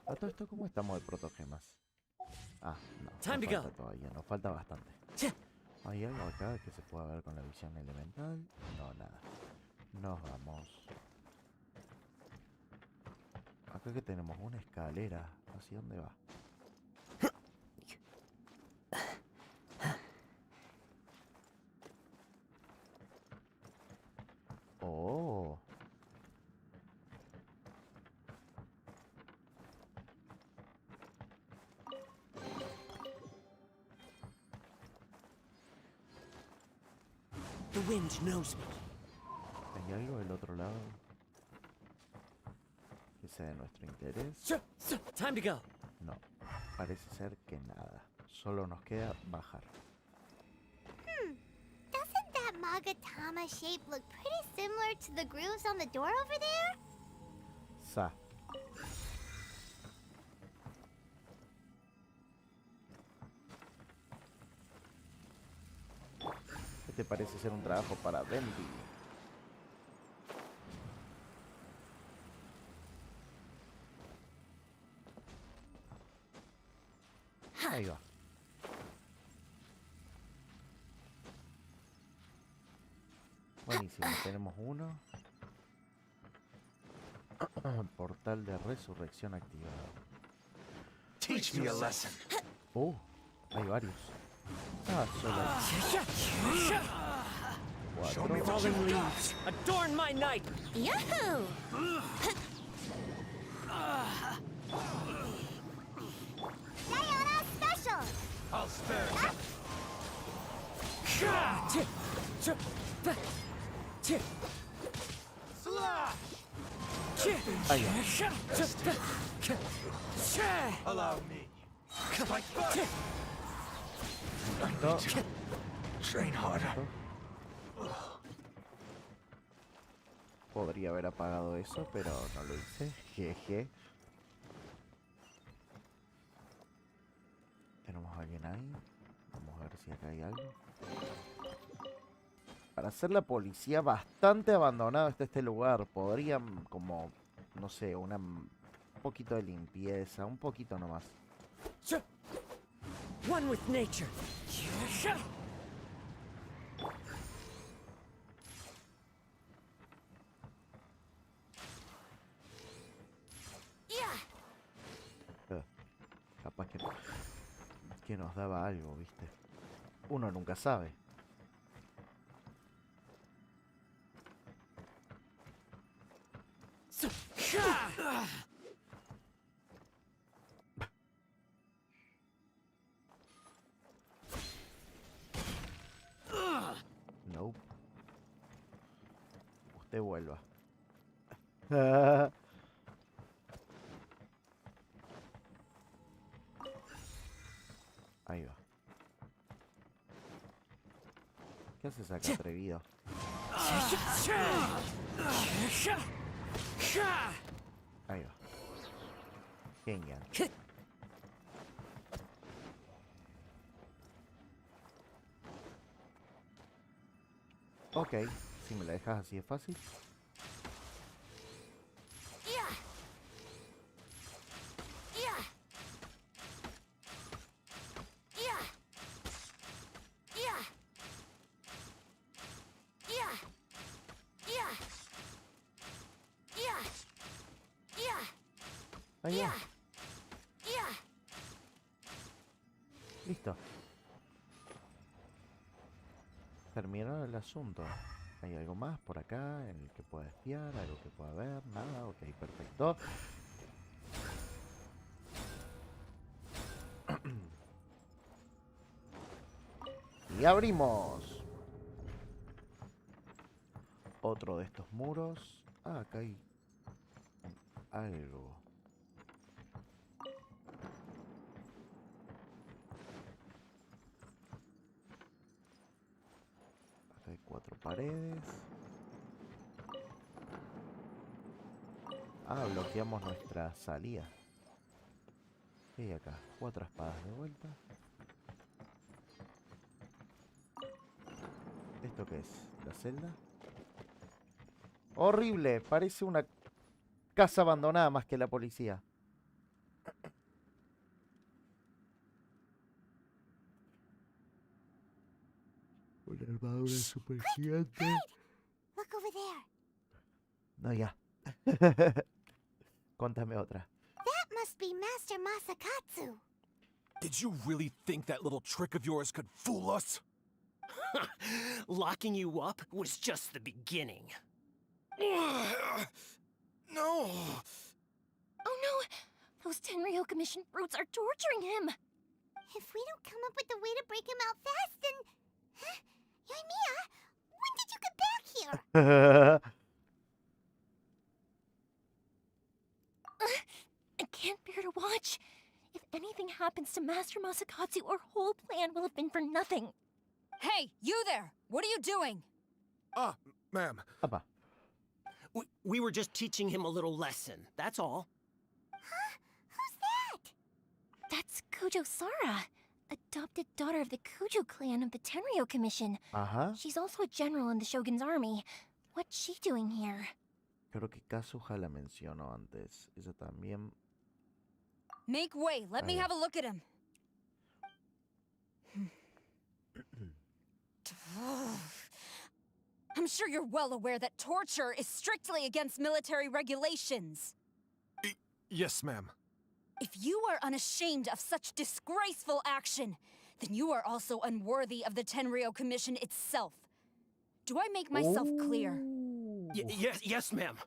A todo esto, ¿cómo estamos de protogemas? Ah, no. Time to Nos falta go. todavía, nos falta bastante. ¿Hay algo acá que se pueda ver con la visión elemental? No, nada. Nos vamos. Acá que tenemos una escalera. ¿Hacia dónde va? Oh. The wind knows me. ¿Hay algo del otro lado que sea de nuestro interés? Time to go. No, parece ser que nada. Solo nos queda bajar. Doesn't that Magatama shape look pretty similar to the grooves on the door over there? Sa. ¿Qué te parece ser un trabajo para Bendy? Ahí va. Buenísimo, tenemos uno. Portal de resurrección activado. Teach me a lesson. Hay varios. Ah, solo hay Show me 4. fallen leaves. Adorn my night. Yahoo! Sayonara special! I'll spare you. Ahí va. Allow me. Strike back. No. Train harder. Podría haber apagado eso, pero no lo hice. Jeje. Tenemos a alguien ahí. Vamos a ver si acá hay algo. Para ser la policía, bastante abandonado está este lugar. Podrían, como, no sé, un poquito de limpieza. Un poquito nomás. One with nature. Capaz que nos daba algo, ¿viste? Uno nunca sabe. Nope. Usted vuelva. Ahí va. ¿Qué haces acá, atrevido? Ahí va. Genial. Ok, si me la dejas así es fácil. Ahí va. Listo. Terminó el asunto. ¿Hay algo más por acá en el que pueda espiar? ¿Algo que pueda ver? Nada. Ok, perfecto. Y abrimos. Otro de estos muros. Ah, acá hay algo. Acá hay 4 paredes. Ah, bloqueamos nuestra salida. ¿Qué hay acá? 4 espadas de vuelta. ¿Esto qué es? ¿La celda? Horrible, parece una casa abandonada más que la policía. Una armadura super gigante. Look over there. No, ya. Contame otra. That must be Master Masakatsu. Did you really think that little trick of yours could fool us? Locking you up was just the beginning. No! Oh no! Those Tenryuka mission brutes are torturing him! If we don't come up with a way to break him out fast, then... Huh? Yoimiya, when did you get back here? I can't bear to watch. If anything happens to Master Masakatsu, our whole plan will have been for nothing. Hey, you there! What are you doing? Ma'am. Apa. We were just teaching him a little lesson, that's all. Huh? Who's that? That's Kujo Sara, adopted daughter of the Kujo clan of the Tenryo Commission. Ajá. She's also a general in the Shogun's army. What's she doing here? Creo que Kazuha la mencionó antes. Ella también. Make way. Let me Ahí. have a look at him. I'm sure you're well aware that torture is strictly against military regulations. Yes, ma'am. If you are unashamed of such disgraceful action, then you are also unworthy of the Tenryo Commission itself. Do I make myself clear? Yes, ma'am.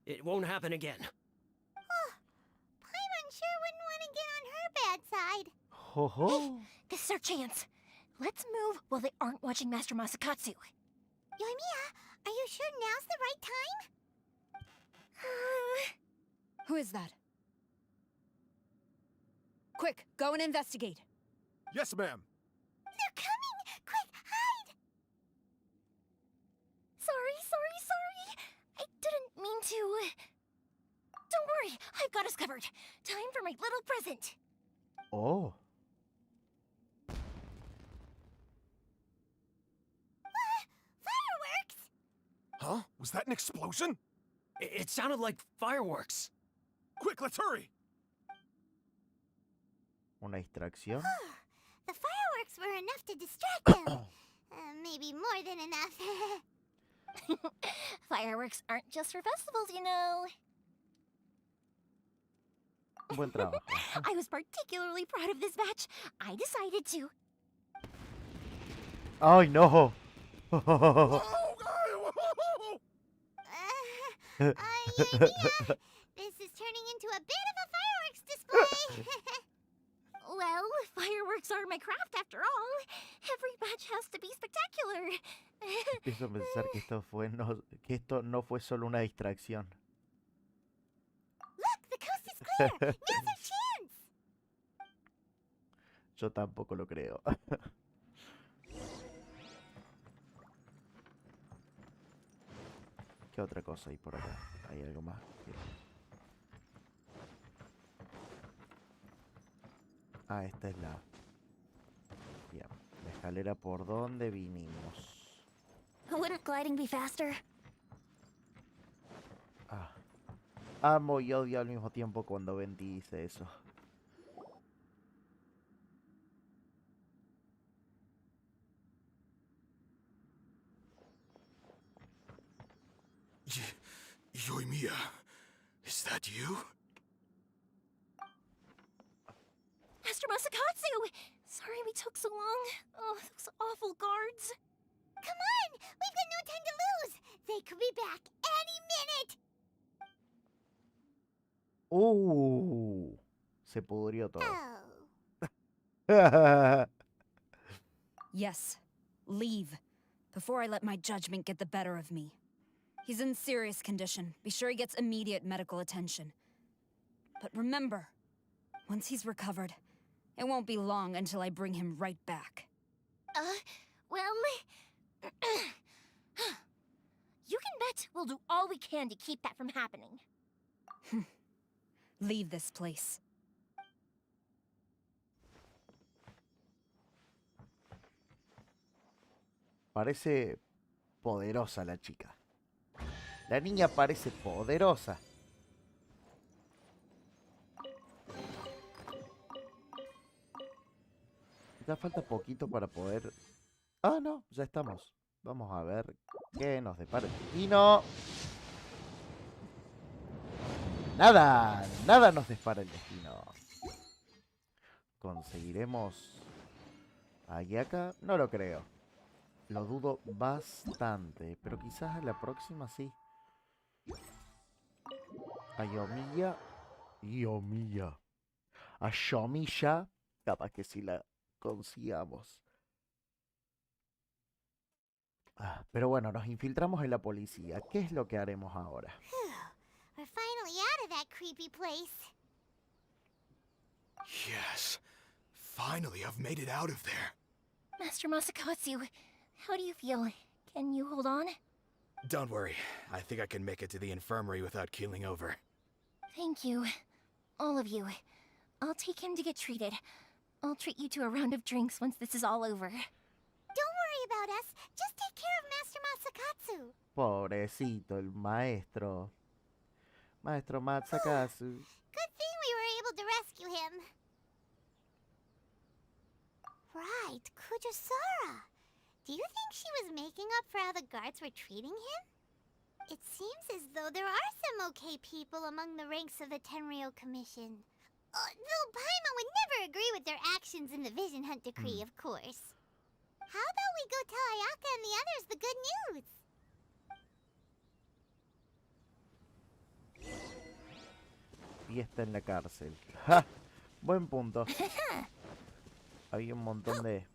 It won't happen again. Paimon sure wouldn't want to get on her bad side. Ho ho. This is our chance. Let's move while they aren't watching Master Masakatsu. Yoimiya, are you sure now's the right time? Who is that? Quick, go and investigate. Yes, ma'am. They're coming! Quick, hide! Sorry. I didn't mean to. Don't worry, I've got us covered. Time for my little present. Oh. Fireworks! Huh? Was that an explosion? It sounded like fireworks. Quick, let's hurry! Una distracción. The fireworks were enough to distract them. Maybe more than enough. Fireworks aren't just for festivals, you know. Buen trabajo. I was particularly proud of this batch. I decided to. Ay, no. Yoimiya, this is turning into a bit of a fireworks display. Well, fireworks are my craft after all. Every batch has to be spectacular. Empiezo a pensar que esto no fue solo una distracción. Look, the coast is clear. Now's our chance. Yo tampoco lo creo. ¿Qué otra cosa hay por acá? ¿Hay algo más? Ah, esta es la... Bien, la escalera por donde vinimos. Wouldn't gliding be faster? Ah. Amo y odio al mismo tiempo cuando Venti dice eso. Yoimiya, is that you? Master Masakatsu! Sorry we took so long. Oh, those awful guards. Come on! We've got no time to lose! They could be back any minute! Se pudrió todo. Oh. Yes, leave. Before I let my judgment get the better of me. He's in serious condition. Be sure he gets immediate medical attention. But remember, once he's recovered, it won't be long until I bring him right back. Well... you can bet we'll do all we can to keep that from happening. Leave this place. Parece poderosa la chica. La niña parece poderosa. Ya falta poquito para poder... Ah, no, ya estamos. Vamos a ver qué nos depara el destino. Nada nos depara el destino. ¿Conseguiremos a Ayaka? No lo creo. Lo dudo bastante, pero quizás a la próxima sí. A Yoimiya. A Yoimiya, capaz que sí la consigamos. Pero bueno, nos infiltramos en la policía. ¿Qué es lo que haremos ahora? We're finally out of that creepy place. Yes. Finally, I've made it out of there. Master Masakatsu, how do you feel? Can you hold on? Don't worry. I think I can make it to the infirmary without keeling over. Thank you. All of you. I'll take him to get treated. I'll treat you to a round of drinks once this is all over. Don't worry about us. Just take care of Master Masakatsu. Pobrecito, el maestro. Maestro Matsakazu. Good thing we were able to rescue him. Right, Kujasara. Do you think she was making up for how the guards were treating him? It seems as though there are some okay people among the ranks of the Tenryou Commission. Though Paimon would never agree with their actions in the Vision Hunt Decree, of course. How about we go tell Ayaka and the others the good news? Fiesta en la cárcel. ¡Ja! Buen punto. Había un montón de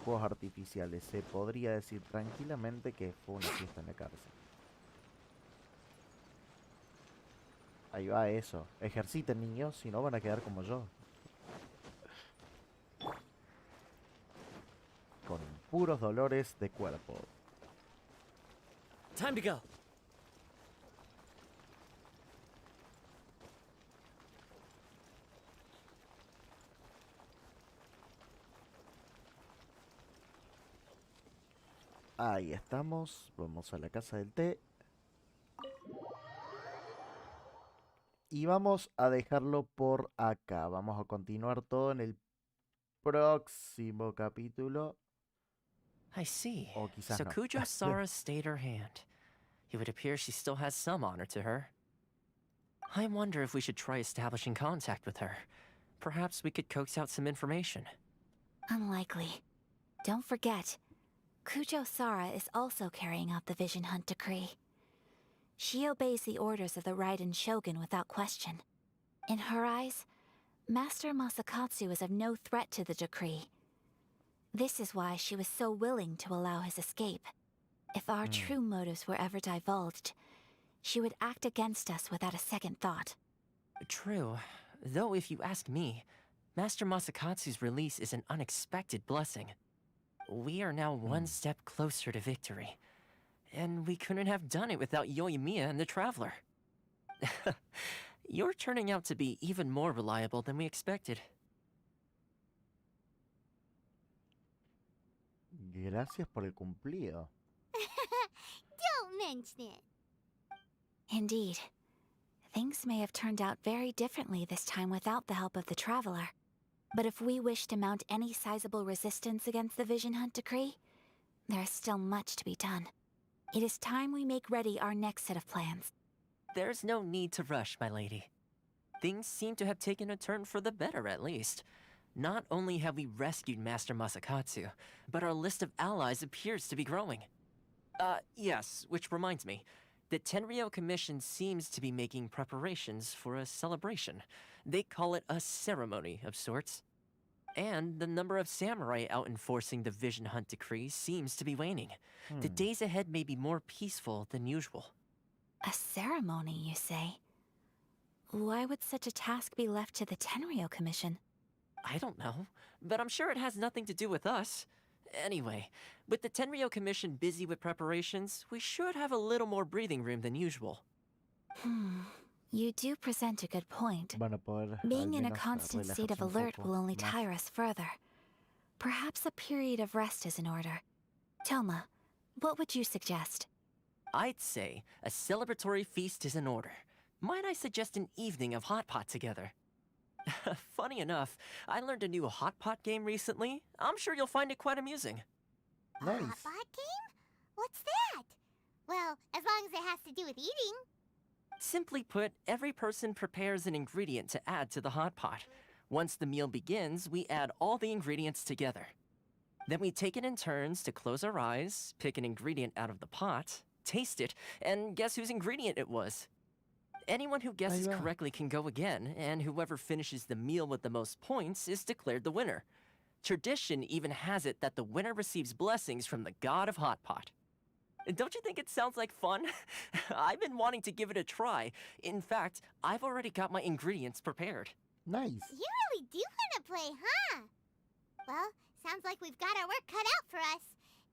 fuegos artificiales. Se podría decir tranquilamente que fue una fiesta en la cárcel. Ahí va eso. Ejerciten, niños, si no van a quedar como yo. Con puros dolores de cuerpo. Time to go. Ahí estamos. Vamos a la casa del té. Y vamos a dejarlo por acá. Vamos a continuar todo en el próximo capítulo. I see. O quizás So no. Kujasara stayed her hand. It would appear she still has some honor to her. I wonder if we should try establishing contact with her. Perhaps we could coax out some information. Unlikely. Don't forget, Kujo-Sara is also carrying out the Vision Hunt Decree. She obeys the orders of the Raiden Shogun without question. In her eyes, Master Masakatsu is of no threat to the decree. This is why she was so willing to allow his escape. If our true motives were ever divulged, she would act against us without a second thought. True. Though if you ask me, Master Masakatsu's release is an unexpected blessing. We are now one step closer to victory. And we couldn't have done it without Yoimiya and the Traveler. You're turning out to be even more reliable than we expected. Gracias por el cumplido. Don't mention it. Indeed. Things may have turned out very differently this time without the help of the Traveler. But if we wish to mount any sizable resistance against the Vision Hunt Decree, there is still much to be done. It is time we make ready our next set of plans. There's no need to rush, my lady. Things seem to have taken a turn for the better, at least. Not only have we rescued Master Masakatsu, but our list of allies appears to be growing. Yes, which reminds me. The Tenryou Commission seems to be making preparations for a celebration. They call it a ceremony of sorts. And the number of samurai out enforcing the Vision Hunt Decree seems to be waning. The days ahead may be more peaceful than usual. A ceremony, you say? Why would such a task be left to the Tenryou Commission? I don't know, but I'm sure it has nothing to do with us. Anyway, with the Tenryou Commission busy with preparations, we should have a little more breathing room than usual. You do present a good point. Van a poder Being al in a menos constant state of relajarse un alert poco will only más. tire us further. Perhaps a period of rest is in order. Toma, what would you suggest? I'd say a celebratory feast is in order. Might I suggest an evening of hot pot together? Funny enough, I learned a new hot pot game recently. I'm sure you'll find it quite amusing. Nice. A bot game? What's that? Well, as long as it has to do with eating. Simply put, every person prepares an ingredient to add to the hot pot. Once the meal begins, we add all the ingredients together. Then we take it in turns to close our eyes, pick an ingredient out of the pot, taste it, and guess whose ingredient it was. Anyone who guesses Ahí va. correctly can go again, and whoever finishes the meal with the most points is declared the winner. Tradition even has it that the winner receives blessings from the god of hot pot. Don't you think it sounds like fun? I've been wanting to give it a try. In fact, I've already got my ingredients prepared. Nice. You really do want to play, huh? Well, sounds like we've got our work cut out for us.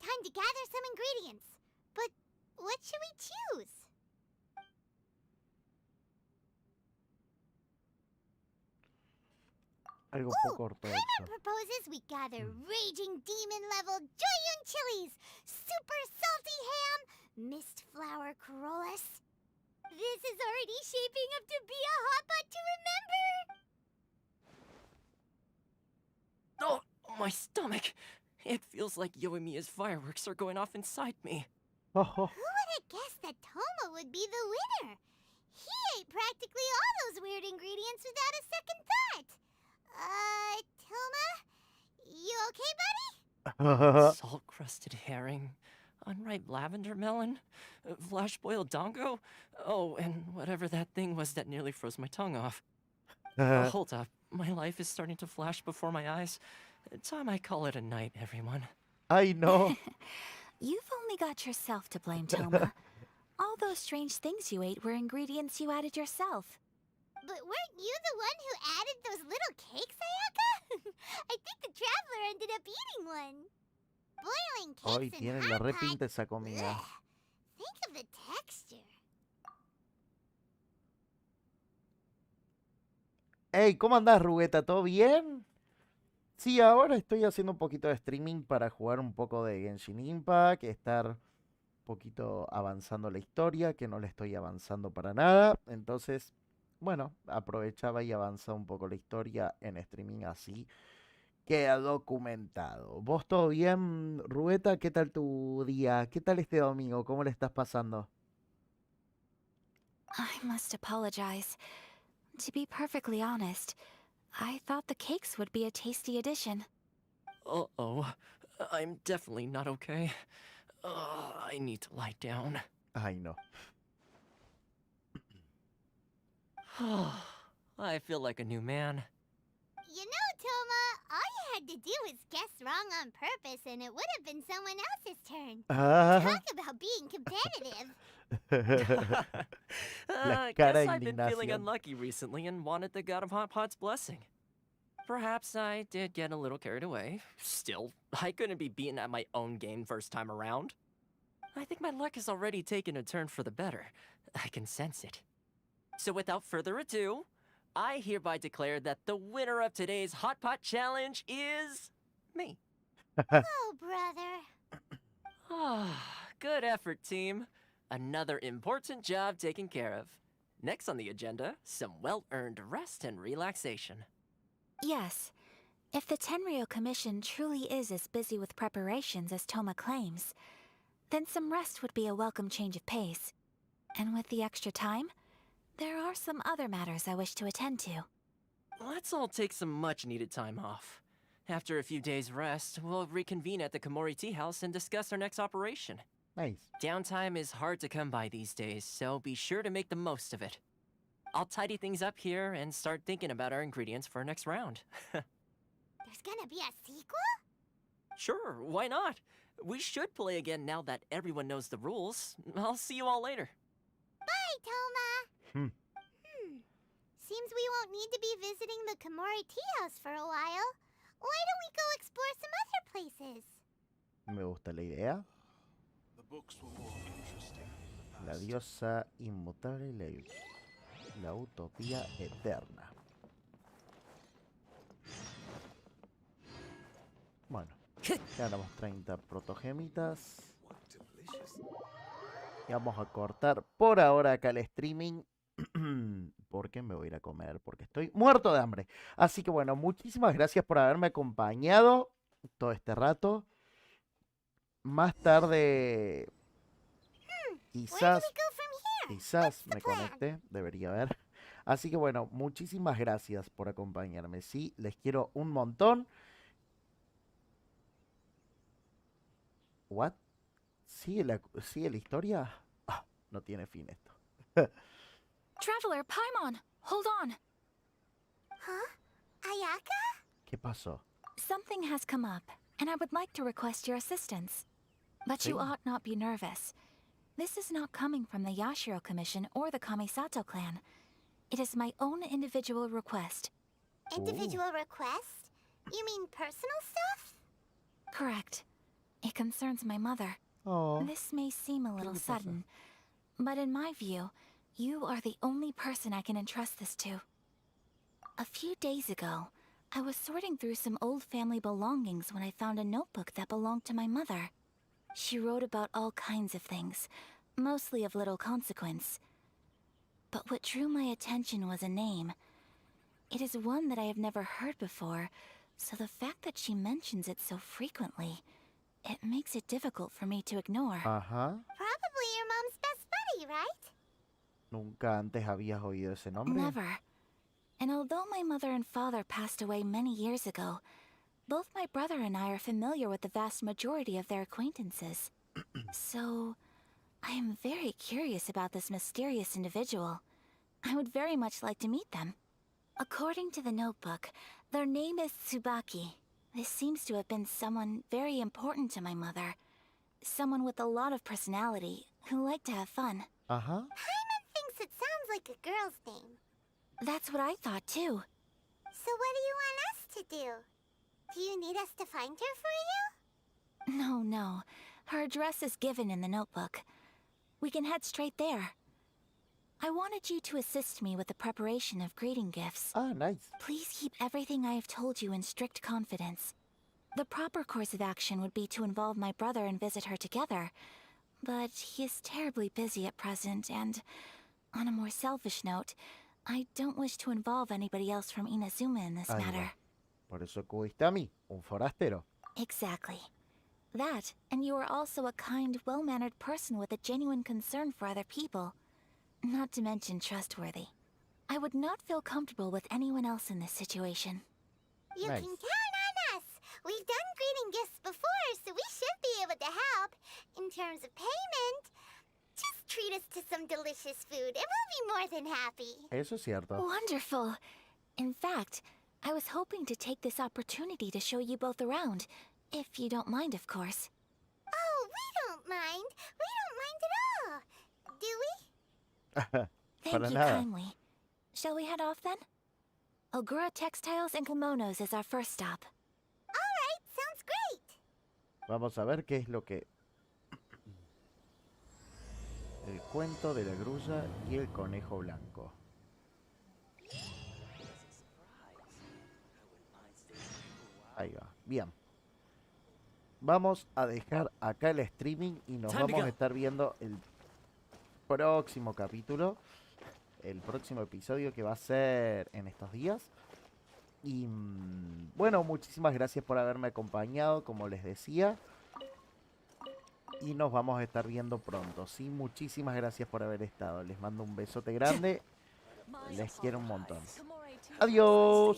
Time to gather some ingredients. But What should we choose? Algo poco Paimon ortodoxo. proposes we gather raging demon-level Joyun chilies, super salty ham, mist flower corollas. This is already shaping up to be a hot pot to remember! Oh, my stomach! It feels like Yoimiya's fireworks are going off inside me. Oh, Who would have guessed that Toma would be the winner? He ate practically all those weird ingredients without a second thought. Toma? You okay, buddy? Salt-crusted herring, unripe lavender melon, flash-boiled dongo. Oh, and whatever that thing was that nearly froze my tongue off. Hold up, my life is starting to flash before my eyes. Time I call it a night, everyone. I know. You've only got yourself to blame, Toma. All those strange things you ate were ingredients you added yourself. But weren't you the one who added those little cakes, Ayaka? I think the traveler ended up eating one. Boiling Hoy cakes tiene in la hot repinta pot. esa comida. Blech. Think of the texture. Hey, ¿cómo andás, Rugueta? ¿Todo bien? Sí, ahora estoy haciendo un poquito de streaming para jugar un poco de Genshin Impact, estar un poquito avanzando la historia, que no le estoy avanzando para nada. Entonces, bueno, aprovechaba y avanzaba un poco la historia en streaming, así queda documentado. ¿Vos todo bien, Rugueta? ¿Qué tal tu día? ¿Qué tal este domingo? ¿Cómo le estás pasando? I must apologize. To be perfectly honest, I thought the cakes would be a tasty addition. Uh-oh, I'm definitely not okay. I need to lie down. Ay, no. I feel like a new man. You know, Toma, all you had to do was guess wrong on purpose and it would have been someone else's turn. Talk about being competitive. La Guess cara de I've been feeling indignación. unlucky recently and wanted the God of Hot Pot's blessing. Perhaps I did get a little carried away. Still, I couldn't be beaten at my own game first time around. I think my luck has already taken a turn for the better. I can sense it. So without further ado, I hereby declare that the winner of today's Hot Pot Challenge is me. Oh, brother. Good effort, team. Another important job taken care of. Next on the agenda, some well-earned rest and relaxation. Yes, if the Tenryo Commission truly is as busy with preparations as Toma claims, then some rest would be a welcome change of pace. And with the extra time, there are some other matters I wish to attend to. Let's all take some much-needed time off. After a few days' rest, we'll reconvene at the Komori Tea House and discuss our next operation. Nice. Downtime is hard to come by these days, so be sure to make the most of it. I'll tidy things up here and start thinking about our ingredients for our next round. There's gonna be a sequel? Sure, why not? We should play again now that everyone knows the rules. I'll see you all later. Bye, Toma. Seems we won't need to be visiting the Komori Tea House for a while. Why don't we go explore some other places? Me gusta la idea. La diosa inmutable y la utopía eterna. Bueno, ganamos 30 protogemitas. Y vamos a cortar por ahora acá el streaming. Porque me voy a ir a comer, porque estoy muerto de hambre. Así que bueno, muchísimas gracias por haberme acompañado todo este rato. Más tarde quizás me conecte, debería haber. Así que bueno, muchísimas gracias por acompañarme. Sí, les quiero un montón. ¿What? ¿Sigue la historia? Ah, no tiene fin esto. Traveler, Paimon, hold on. Huh? Ayaka? ¿Qué pasó? Something has come up, and I would like to request your assistance. But you Sí. ought not be nervous. This is not coming from the Yashiro Commission or the Kamisato clan. It is my own individual request. Individual request? You mean personal stuff? Correct. It concerns my mother. Oh, This may seem a little le pasa? sudden, but in my view, you are the only person I can entrust this to. A few days ago, I was sorting through some old family belongings when I found a notebook that belonged to my mother. She wrote about all kinds of things, mostly of little consequence. But what drew my attention was a name. It is one that I have never heard before, so the fact that she mentions it so frequently, it makes it difficult for me to ignore. Ajá. Probably your mom's best buddy, right? ¿Nunca antes habías oído ese nombre? Never. And although my mother and father passed away many years ago, both my brother and I are familiar with the vast majority of their acquaintances. So, I am very curious about this mysterious individual. I would very much like to meet them. According to the notebook, their name is Tsubaki. This seems to have been someone very important to my mother. Someone with a lot of personality, who liked to have fun. Ajá. Paimon thinks it sounds like a girl's name. That's what I thought too. So what do you want us to do? Do you need us to find her for you? No. Her address is given in the notebook. We can head straight there. I wanted you to assist me with the preparation of greeting gifts. Ah, nice. Please keep everything I have told you in strict confidence. The proper course of action would be to involve my brother and visit her together. But he is terribly busy at present, and on a more selfish note, I don't wish to involve anybody else from Inazuma in this Ahí va. matter. Por eso acudiste a mí, un forastero. Exactly. That, and you are also a kind, well-mannered person with a genuine concern for other people. Not to mention trustworthy. I would not feel comfortable with anyone else in this situation. You Nice. can count on us. We've done greeting gifts before, so we should be able to help. In terms of payment, just treat us to some delicious food and we'll be more than happy. Eso es cierto. Wonderful. In fact, I was hoping to take this opportunity to show you both around, if you don't mind, of course. Oh, we don't mind. We don't mind at all. Do we? Thank Para you nada. kindly. Shall we head off then? Ogura Textiles and Kimonos is our first stop. All right, sounds great. Vamos a ver qué es lo que... El cuento de la grulla y el conejo blanco. Ahí va. Bien. Vamos a dejar acá el streaming y nos Time to vamos a go. estar viendo el próximo capítulo. El próximo episodio que va a ser en estos días. Y bueno, muchísimas gracias por haberme acompañado, como les decía. Y nos vamos a estar viendo pronto. Sí, muchísimas gracias por haber estado. Les mando un besote grande. Les quiero un montón. Adiós.